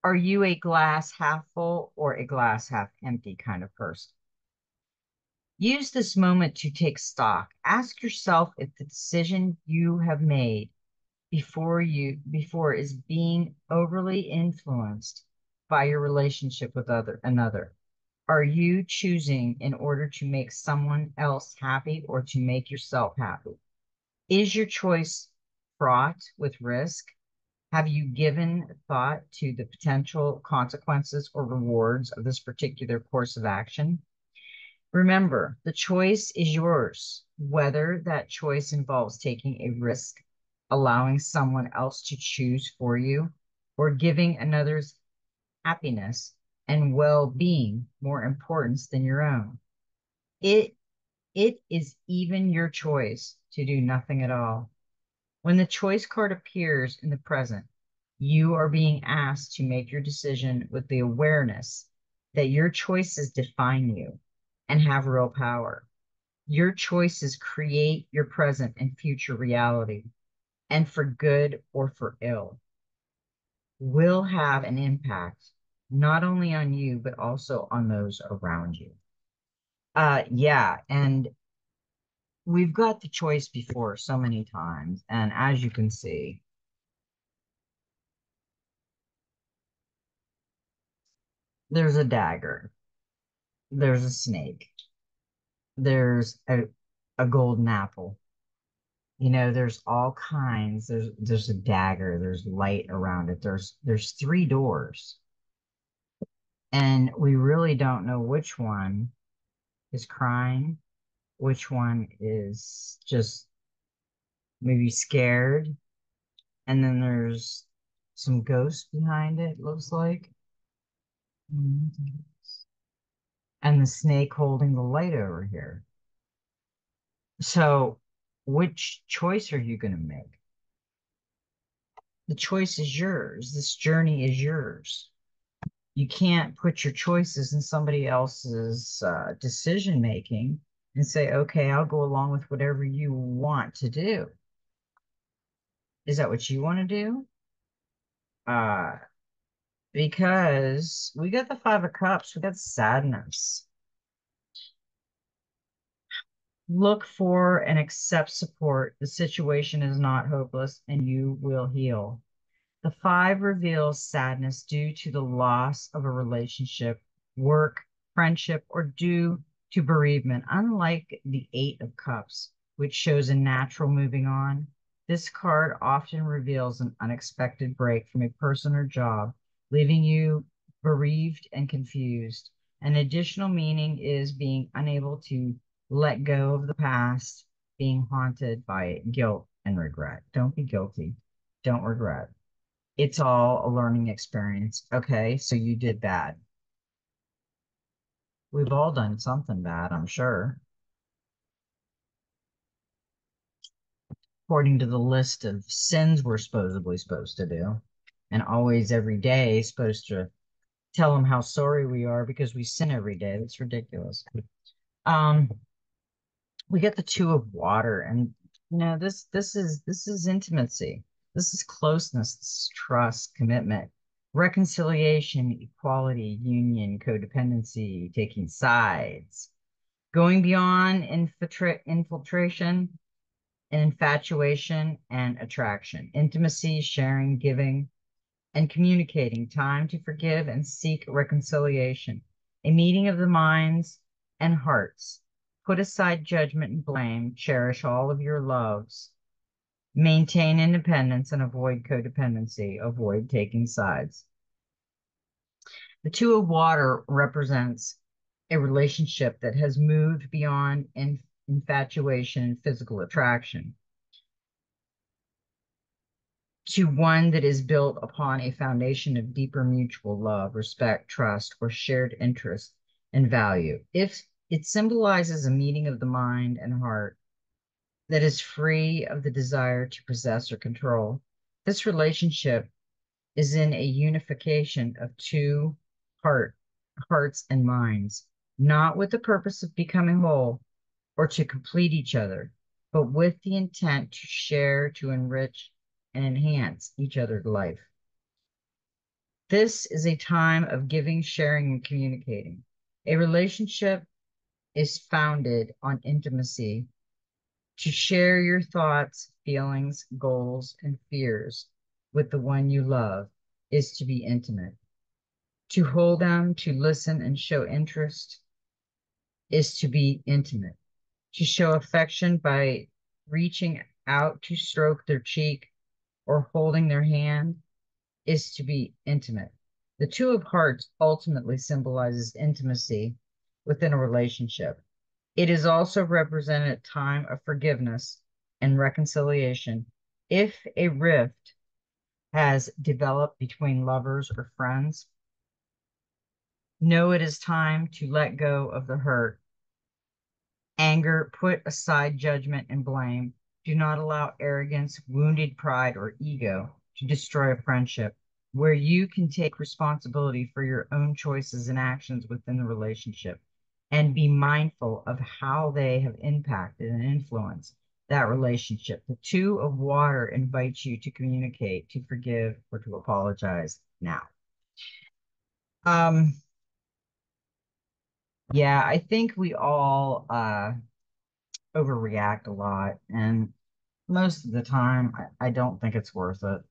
Are you a glass half full or a glass half empty kind of person? Use this moment to take stock. Ask yourself if the decision you have made before is being overly influenced by your relationship with another. Are you choosing in order to make someone else happy or to make yourself happy? Is your choice fraught with risk? Have you given thought to the potential consequences or rewards of this particular course of action? Remember, the choice is yours, whether that choice involves taking a risk, allowing someone else to choose for you, or giving another's happiness and well-being more importance than your own. It it is even your choice to do nothing at all. When the choice card appears in the present, you are being asked to make your decision with the awareness that your choices define you and have real power. Your choices create your present and future reality, and for good or for ill, will have an impact not only on you, but also on those around you. Yeah, and we've got the choice before so many times. And as you can see, there's a dagger, there's a snake, there's a golden apple. There's all kinds. There's a dagger, there's light around it. There's three doors. And we really don't know which one is crying, which one is just maybe scared. And then there's some ghosts behind it, looks like. And the snake holding the light over here. So, which choice are you going to make? The choice is yours. This journey is yours. You can't put your choices in somebody else's decision making and say, okay, I'll go along with whatever you want to do. Is that what you want to do? Uh, because we got the Five of Cups, we got sadness. Look for and accept support. The situation is not hopeless and you will heal. The five reveals sadness due to the loss of a relationship, work, friendship, or due to bereavement. Unlike the Eight of Cups, which shows a natural moving on, this card often reveals an unexpected break from a person or job, leaving you bereaved and confused. An additional meaning is being unable to let go of the past, being haunted by guilt and regret. Don't be guilty. Don't regret. It's all a learning experience. Okay, so you did bad. We've all done something bad, I'm sure. According to the list of sins we're supposed to do, and always every day supposed to tell them how sorry we are because we sin every day. That's ridiculous. Um, we get the Two of Water, and this is intimacy. This is closeness, this is trust, commitment, reconciliation, equality, union, codependency, taking sides, going beyond infiltration and infatuation and attraction, intimacy, sharing, giving, and communicating, time to forgive and seek reconciliation, a meeting of the minds and hearts. Put aside judgment and blame, cherish all of your loves, maintain independence, and avoid codependency, avoid taking sides. The Two of Water represents a relationship that has moved beyond infatuation and physical attraction to one that is built upon a foundation of deeper mutual love, respect, trust, or shared interest and value. If it symbolizes a meeting of the mind and heart that is free of the desire to possess or control, this relationship is in a unification of two hearts and minds, not with the purpose of becoming whole or to complete each other, but with the intent to share, to enrich, and enhance each other's life. This is a time of giving, sharing, and communicating. A relationship is founded on intimacy. To share your thoughts, feelings, goals, and fears with the one you love is to be intimate. To hold them, to listen, and show interest is to be intimate. To show affection by reaching out to stroke their cheek or holding their hand is to be intimate. The Two of Hearts ultimately symbolizes intimacy within a relationship. It is also represented a time of forgiveness and reconciliation. If a rift has developed between lovers or friends, know it is time to let go of the hurt. Anger, put aside judgment and blame. Do not allow arrogance, wounded pride, or ego to destroy a friendship where you can take responsibility for your own choices and actions within the relationship and be mindful of how they have impacted and influenced that relationship. The Two of Water invites you to communicate, to forgive, or to apologize now. Um, yeah, I think we all overreact a lot, and most of the time, I don't think it's worth it.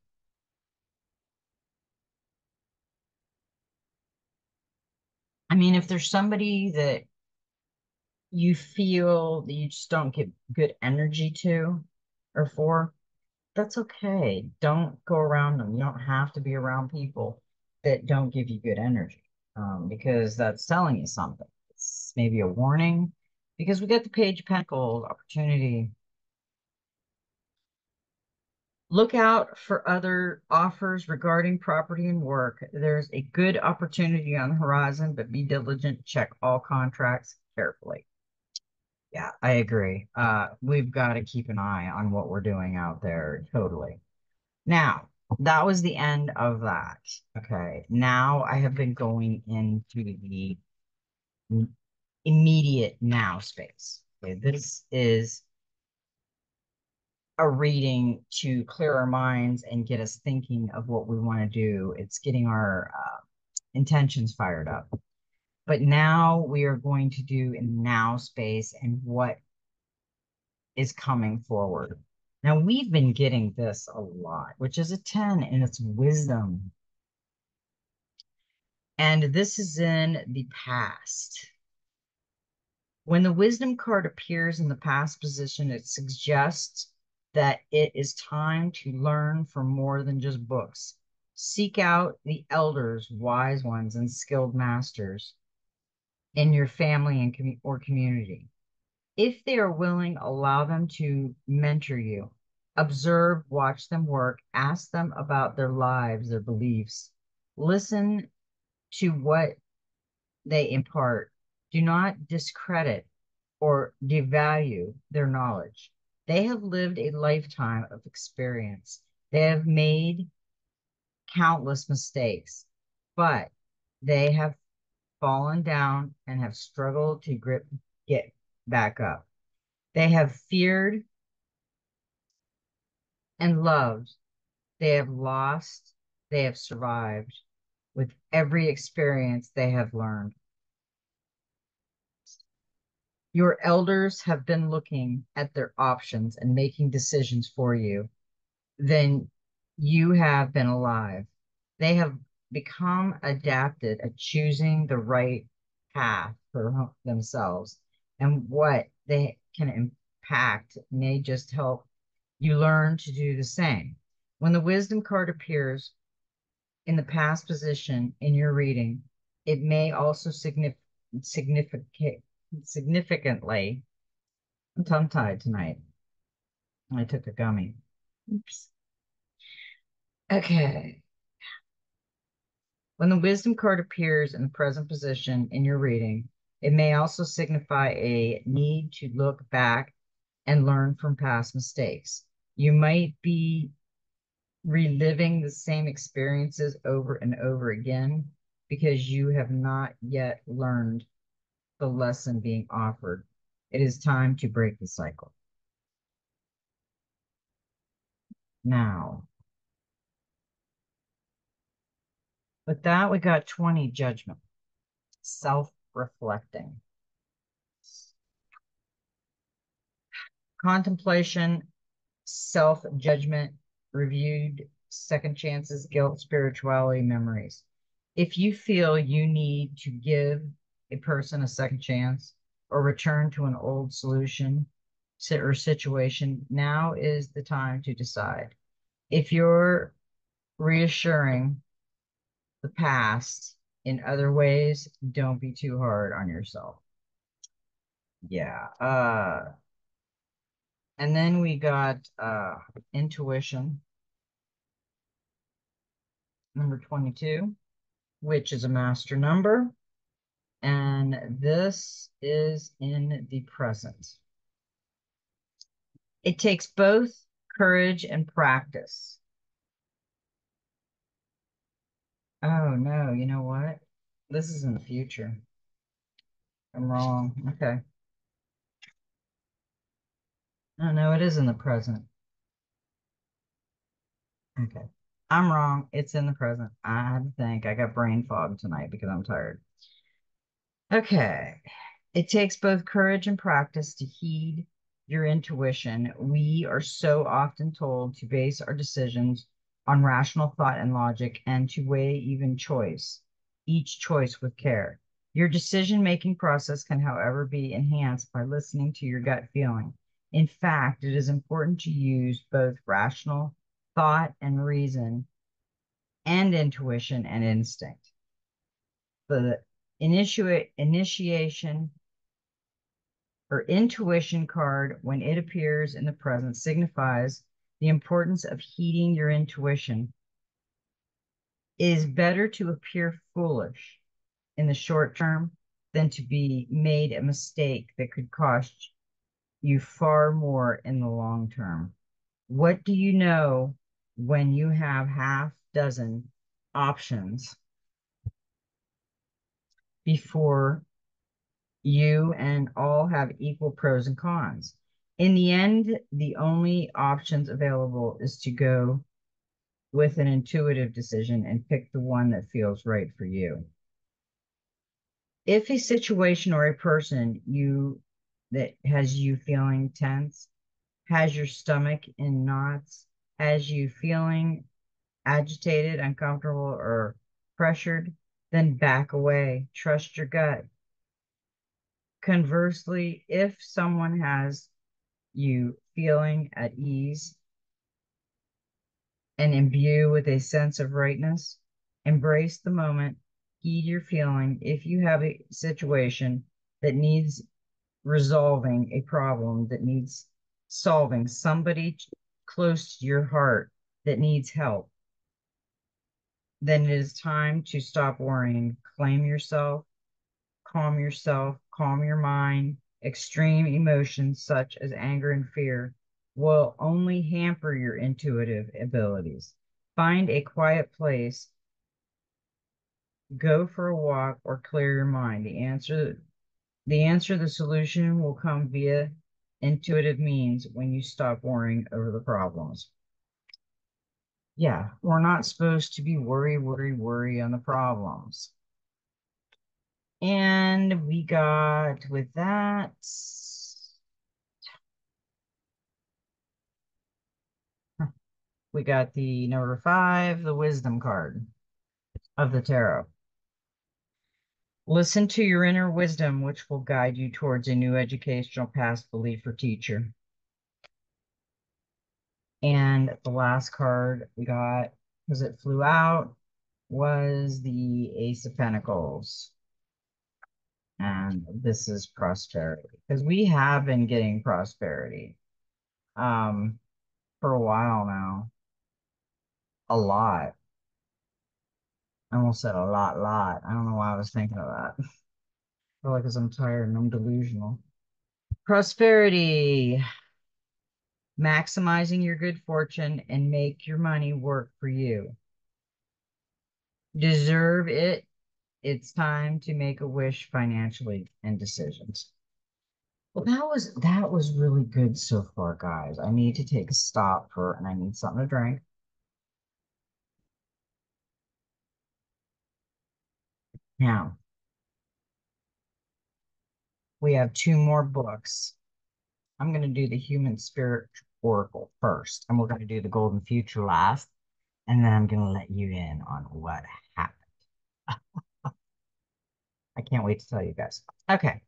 I mean, if there's somebody that you feel that you just don't get good energy to or for, that's okay. Don't go around them. You don't have to be around people that don't give you good energy, because that's telling you something. It's maybe a warning, because we got the Page of Pentacles opportunity. Look out for other offers regarding property and work. There's a good opportunity on the horizon, but be diligent. Check all contracts carefully. Yeah, I agree. We've got to keep an eye on what we're doing out there. Totally. Now, that was the end of that. Okay. Now I have been going into the immediate now space. Okay. This is a reading to clear our minds and get us thinking of what we want to do. It's getting our intentions fired up. But now we are going to do in now space and what is coming forward. Now we've been getting this a lot, which is a 10, and it's wisdom. And this is in the past. When the wisdom card appears in the past position, it suggests that it is time to learn from more than just books. Seek out the elders, wise ones, and skilled masters in your family and or community. If they are willing, allow them to mentor you. Observe, watch them work, ask them about their lives, their beliefs. Listen to what they impart. Do not discredit or devalue their knowledge. They have lived a lifetime of experience. They have made countless mistakes, but they have fallen down and have struggled to get back up. They have feared and loved. They have lost. They have survived. With every experience, they have learned. Your elders have been looking at their options and making decisions for you. Then you have been alive. They have become adapted at choosing the right path for themselves, and what they can impact may just help you learn to do the same. When the wisdom card appears in the past position in your reading, it may also significant, significantly, I'm tongue-tied tonight. I took a gummy. Oops. Okay. When the wisdom card appears in the present position in your reading, it may also signify a need to look back and learn from past mistakes. You might be reliving the same experiences over and over again because you have not yet learned the lesson being offered. It is time to break the cycle. Now, with that, we got 20 judgment, self-reflecting, contemplation, self-judgment, reviewed, second chances, guilt, spirituality, memories. If you feel you need to give a person a second chance or return to an old solution, or situation, now is the time to decide. If you're reassuring the past in other ways, don't be too hard on yourself. Yeah. And then we got intuition, number 22, which is a master number. And this is in the present. It takes both courage and practice. Oh no, you know what? This is in the future. I'm wrong. Okay. Oh no, it is in the present. Okay. I'm wrong. It's in the present. I had to think. I got brain fog tonight because I'm tired. Okay. It takes both courage and practice to heed your intuition. We are so often told to base our decisions on rational thought and logic and to weigh each choice with care. Your decision-making process can, however, be enhanced by listening to your gut feeling. In fact, it is important to use both rational thought and reason and intuition and instinct. The initiation or intuition card, when it appears in the present, signifies the importance of heeding your intuition. It is better to appear foolish in the short term than to be made a mistake that could cost you far more in the long term. What do you know when you have half dozen options before you and all have equal pros and cons? In the end, the only options available is to go with an intuitive decision and pick the one that feels right for you. If a situation or a person that has you feeling tense, has your stomach in knots, has you feeling agitated, uncomfortable, or pressured, then back away. Trust your gut. Conversely, if someone has you feeling at ease and imbue with a sense of rightness, embrace the moment, heed your feeling. If you have a situation that needs resolving, a problem that needs solving, somebody close to your heart that needs help, then it is time to stop worrying. Calm your mind. Extreme emotions such as anger and fear will only hamper your intuitive abilities. Find a quiet place, go for a walk, or clear your mind. The solution will come via intuitive means when you stop worrying over the problems. Yeah, we're not supposed to be worry on the problems. And we got with that, we got the number 5, the wisdom card of the tarot. Listen to your inner wisdom, which will guide you towards a new educational path, belief, or teacher. And the last card we got, because it flew out, was the Ace of Pentacles. And this is prosperity, because we have been getting prosperity for a while now. A lot. I almost said a lot. I don't know why I was thinking of that. I feel like because I'm tired and I'm delusional. Prosperity, maximizing your good fortune and make your money work for you. Deserve it. It's time to make a wish financially and decisions. Well, that was really good so far, guys. I need to take a stop and I need something to drink. Now, we have 2 more books. I'm going to do the Human Spirit Oracle first, and we're going to do the Golden Future last, and then I'm going to let you in on what happened. I can't wait to tell you guys. Okay.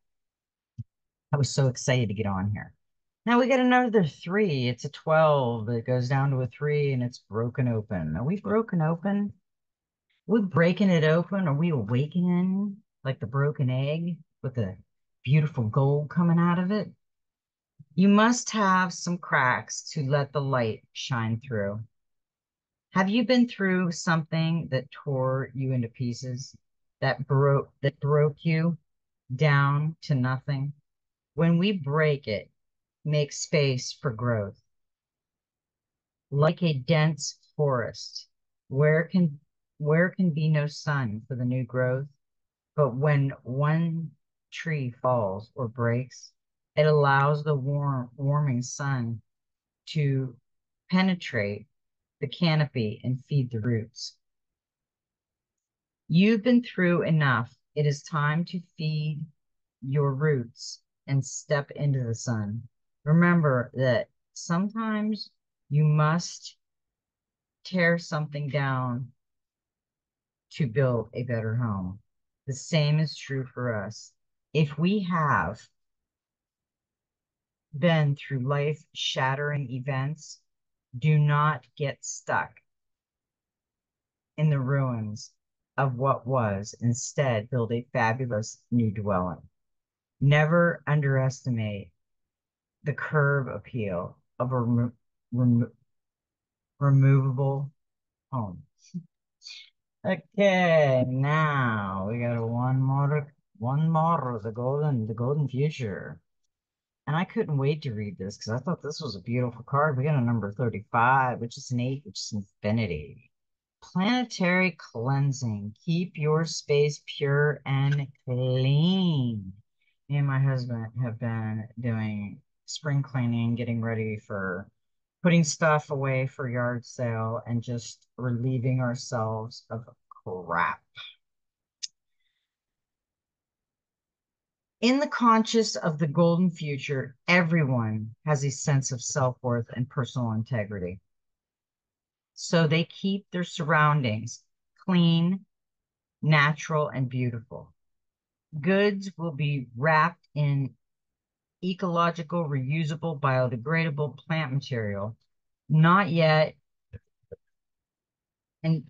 I was so excited to get on here. Now we get another three. It's a 12. It goes down to a three and it's broken open. Are we broken open? We breaking it open? Are we awakening like the broken egg with the beautiful gold coming out of it? You must have some cracks to let the light shine through. Have you been through something that tore you into pieces, that broke you down to nothing? When we break it, make space for growth. Like a dense forest, where can where can be no sun for the new growth, but when one tree falls or breaks, it allows the warming sun to penetrate the canopy and feed the roots. You've been through enough. It is time to feed your roots and step into the sun. Remember that sometimes you must tear something down to build a better home. The same is true for us. If we have been through life shattering events, do not get stuck in the ruins of what was. Instead, build a fabulous new dwelling. Never underestimate the curb appeal of a remo removable home. Okay, now we got one more, the golden future. And I couldn't wait to read this because I thought this was a beautiful card. We got a number 35, which is an 8, which is infinity. Planetary cleansing. Keep your space pure and clean. Me and my husband have been doing spring cleaning, getting ready for putting stuff away for yard sale and just relieving ourselves of crap. In the conscious of the golden future, everyone has a sense of self-worth and personal integrity. So they keep their surroundings clean, natural, and beautiful. Goods will be wrapped in ecological, reusable, biodegradable plant material, not yet en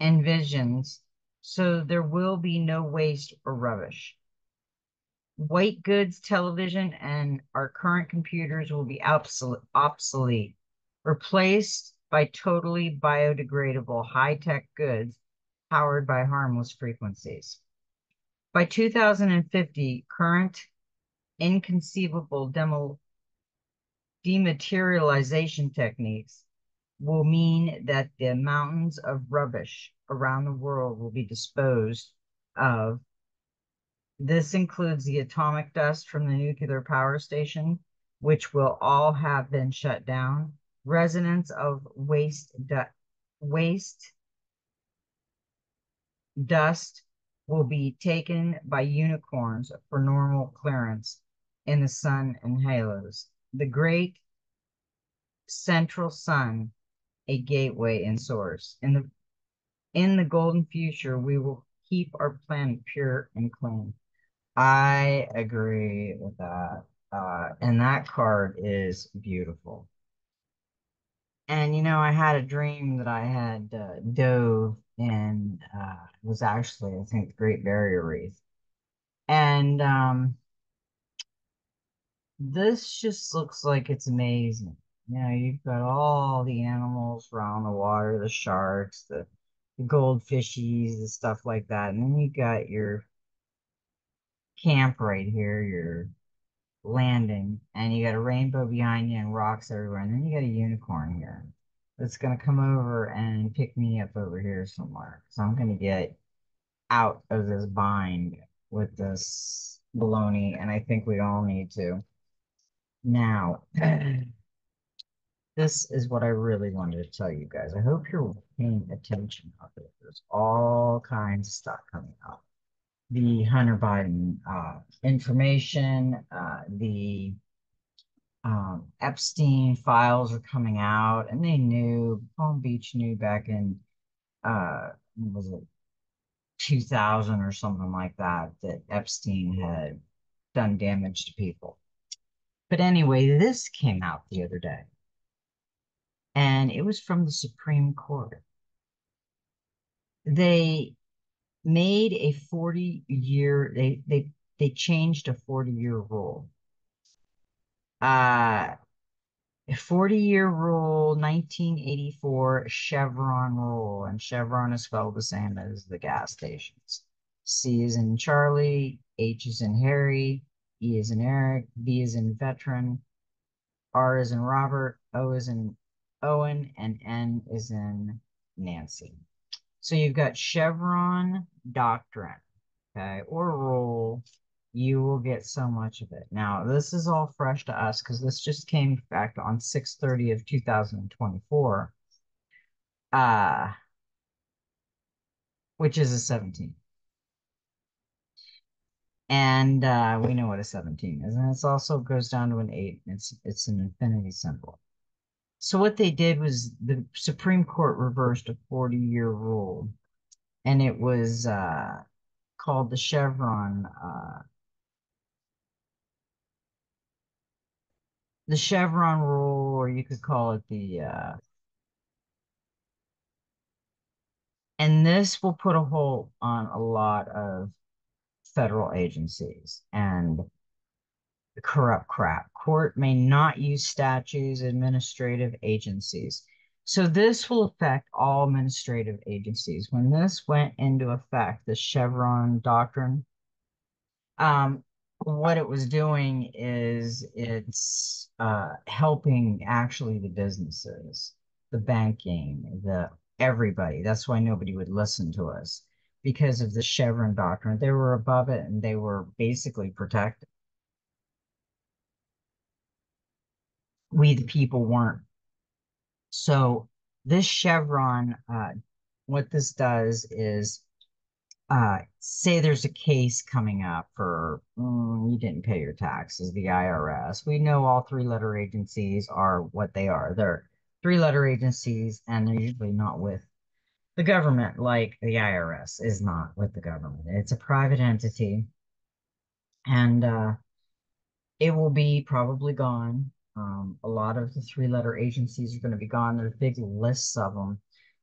envisions, so there will be no waste or rubbish. White goods television and our current computers will be obsolete, replaced by totally biodegradable high-tech goods powered by harmless frequencies. By 2050, current inconceivable dematerialization techniques will mean that the mountains of rubbish around the world will be disposed of. This includes the atomic dust from the nuclear power station, which will all have been shut down. Residents of waste dust will be taken by unicorns for normal clearance in the sun and halos. The great central sun, a gateway and source. In the golden future, we will keep our planet pure and clean. I agree with that. And that card is beautiful. And I had a dream that I had dove in, it was actually, I think, the Great Barrier Reef. And this just looks like it's amazing. You've got all the animals around the water, the sharks, the goldfishies, the stuff like that. And then you got your camp right here, your landing, and you got a rainbow behind you and rocks everywhere. And then you got a unicorn here that's going to come over and pick me up over here somewhere. So I'm going to get out of this bind with this baloney, and I think we all need to. Now, this is what I really wanted to tell you guys. I hope you're paying attention out there. There's all kinds of stuff coming up. The Hunter Biden information, the Epstein files are coming out, and they knew, Palm Beach knew back in, what was it 2000 or something like that, that Epstein had done damage to people. But anyway, this came out the other day, and it was from the Supreme Court. They made a 40-year, they changed a 40-year rule. Uh, a 40-year rule, 1984 Chevron rule, and Chevron is spelled the same as the gas stations. C is in Charlie, H is in Harry, E is in Eric, V is in veteran, R is in Robert, O is in Owen, and N is in Nancy. So you've got Chevron doctrine, okay, or rule. You will get so much of it. Now, this is all fresh to us because this just came back on 6/30 of 2024, uh, which is a 17. And we know what a 17 is, and it also goes down to an 8. It's an infinity symbol. So what they did was the Supreme Court reversed a 40-year rule, and it was called the Chevron rule, or you could call it and this will put a hold on a lot of federal agencies and the corrupt crap. Court may not use statutes, administrative agencies. So this will affect all administrative agencies. When this went into effect, the Chevron doctrine, um, what it was doing is it's helping actually the businesses, the banking, the everybody. That's why nobody would listen to us because of the Chevron doctrine. They were above it and they were basically protected. We, the people, weren't. So this Chevron, what this does is say there's a case coming up for you didn't pay your taxes, the IRS. We know all three-letter agencies are what they are. They're three-letter agencies, and they're usually not with the government, like the IRS is not with the government. It's a private entity, and it will be probably gone. A lot of the three-letter agencies are going to be gone. There's big lists of them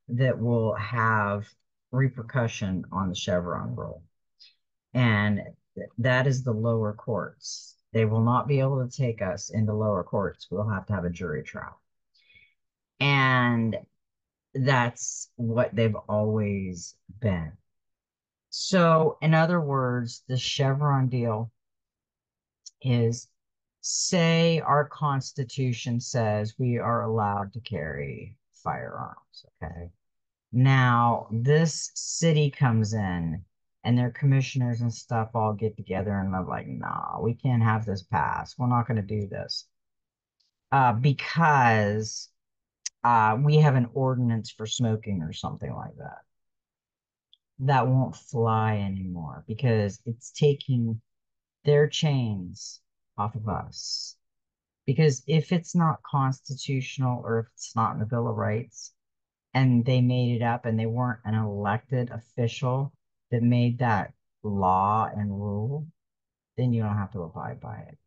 that will have repercussion on the Chevron rule. And that is the lower courts. They will not be able to take us into lower courts. We'll have to have a jury trial. And that's what they've always been. So, in other words, the Chevron deal is say our Constitution says we are allowed to carry firearms. Okay. Now, this city comes in and their commissioners and stuff all get together and they're like, nah, we can't have this pass. We're not going to do this because we have an ordinance for smoking or something like that. That won't fly anymore because it's taking their chains off of us. Because if it's not constitutional or if it's not in the Bill of Rights, and they made it up and they weren't an elected official that made that law and rule, then you don't have to abide by it.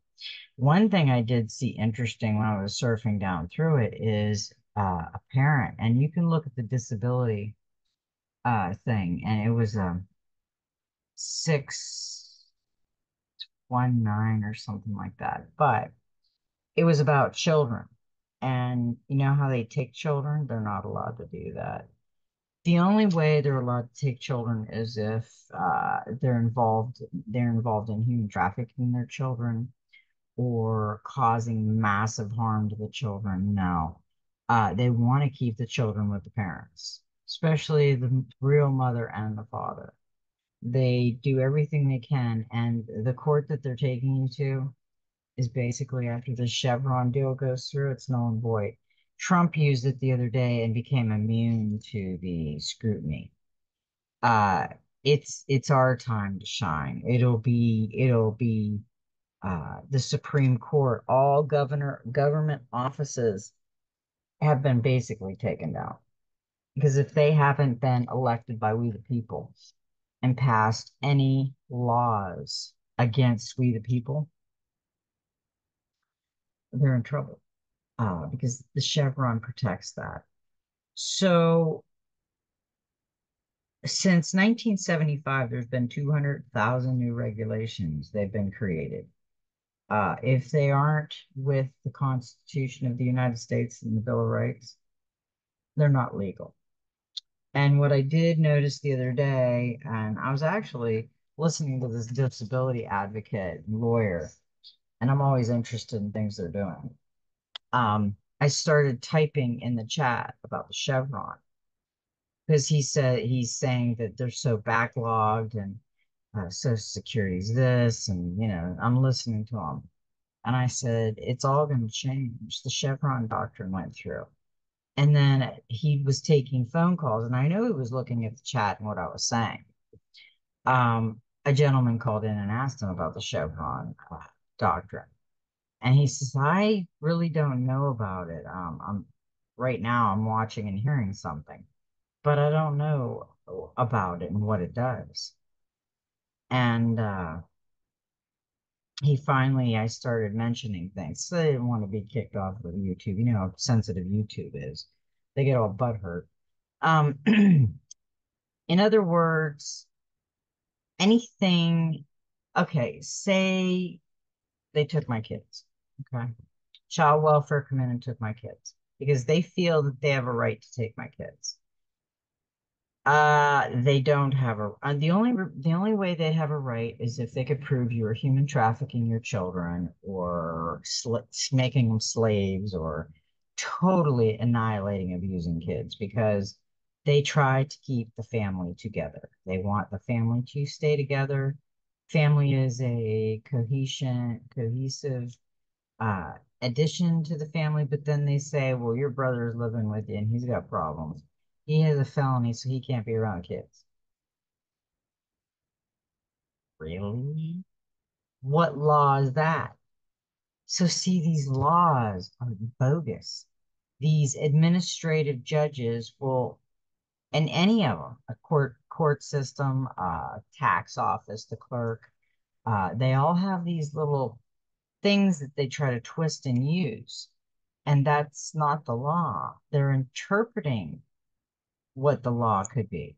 One thing I did see interesting when I was surfing down through it is a parent, and you can look at the disability thing, and it was 619 or something like that, but it was about children. And you know how they take children? They're not allowed to do that. The only way they're allowed to take children is if they're involved in human trafficking their children or causing massive harm to the children. No, they want to keep the children with the parents, especially the real mother and the father. They do everything they can, and the court that they're taking you to is basically after the Chevron deal goes through, it's null and void. Trump used it the other day and became immune to the scrutiny. Uh, it's our time to shine. It'll be the Supreme Court. All government offices have been basically taken down because if they haven't been elected by we the people and passed any laws against we the people, they're in trouble because the chevron protects that. So since 1975, there's been 200,000 new regulations. They've been created. If they aren't with the Constitution of the United States and the Bill of Rights, they're not legal. And what I did notice the other day, and I was actually listening to this disability advocate lawyer, and I'm always interested in things they're doing. I started typing in the chat about the Chevron because he said he's saying that they're so backlogged and Social Security's this, and I'm listening to him. And I said, it's all going to change. The Chevron doctrine went through. And then he was taking phone calls, and I know he was looking at the chat and what I was saying. A gentleman called in and asked him about the Chevron doctrine. And he says, I really don't know about it. Right now I'm watching and hearing something, but I don't know about it and what it does. And I started mentioning things. So they didn't want to be kicked off of YouTube. You know how sensitive YouTube is. They get all butthurt. Um, in other words, anything, okay, say they took my kids, okay? Child welfare come in and took my kids because they feel that they have a right to take my kids. They don't have a, the only way they have a right is if they could prove you were human trafficking your children or making them slaves or totally annihilating, abusing kids because they try to keep the family together. They want the family to stay together. Family is a cohesive addition to the family, but then they say, well, your brother is living with you and he's got problems. He has a felony, so he can't be around kids. Really? What law is that? So, see, these laws are bogus. These administrative judges will, and any of them, a court system, tax office, the clerk, they all have these little things that they try to twist and use. And that's not the law. They're interpreting what the law could be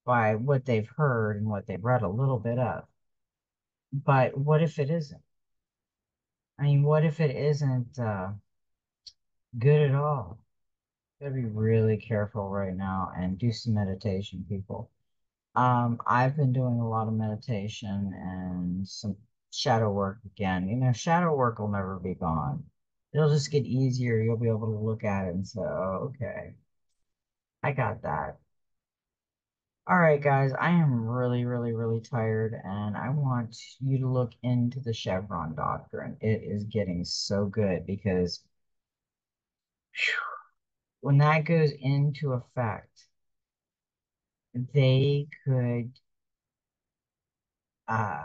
by what they've heard and what they've read a little bit of. But what if it isn't? I mean, what if it isn't good at all? Gotta be really careful right now and do some meditation, people. I've been doing a lot of meditation and some shadow work again. Shadow work will never be gone. It'll just get easier. You'll be able to look at it and say, oh, okay, I got that. All right, guys, I am really, really, really tired, and I want you to look into the Chevron doctrine. It is getting so good because when that goes into effect, they could uh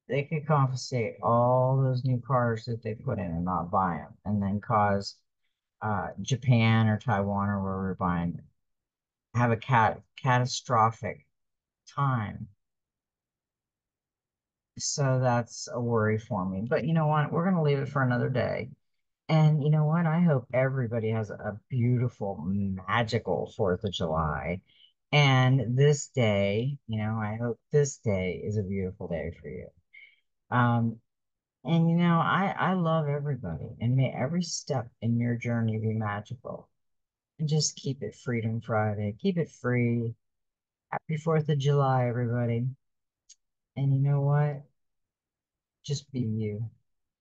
they could confiscate all those new cars that they put in and not buy them, and then cause Japan or Taiwan or where we're buying have a catastrophic time. So that's a worry for me. But you know what? We're going to leave it for another day. And you know what? I hope everybody has a beautiful, magical 4th of July. And this day, I hope this day is a beautiful day for you. Um, and I love everybody, and may every step in your journey be magical. And just keep it Freedom Friday. Keep it free. Happy 4th of July, everybody. And you know what? Just be you.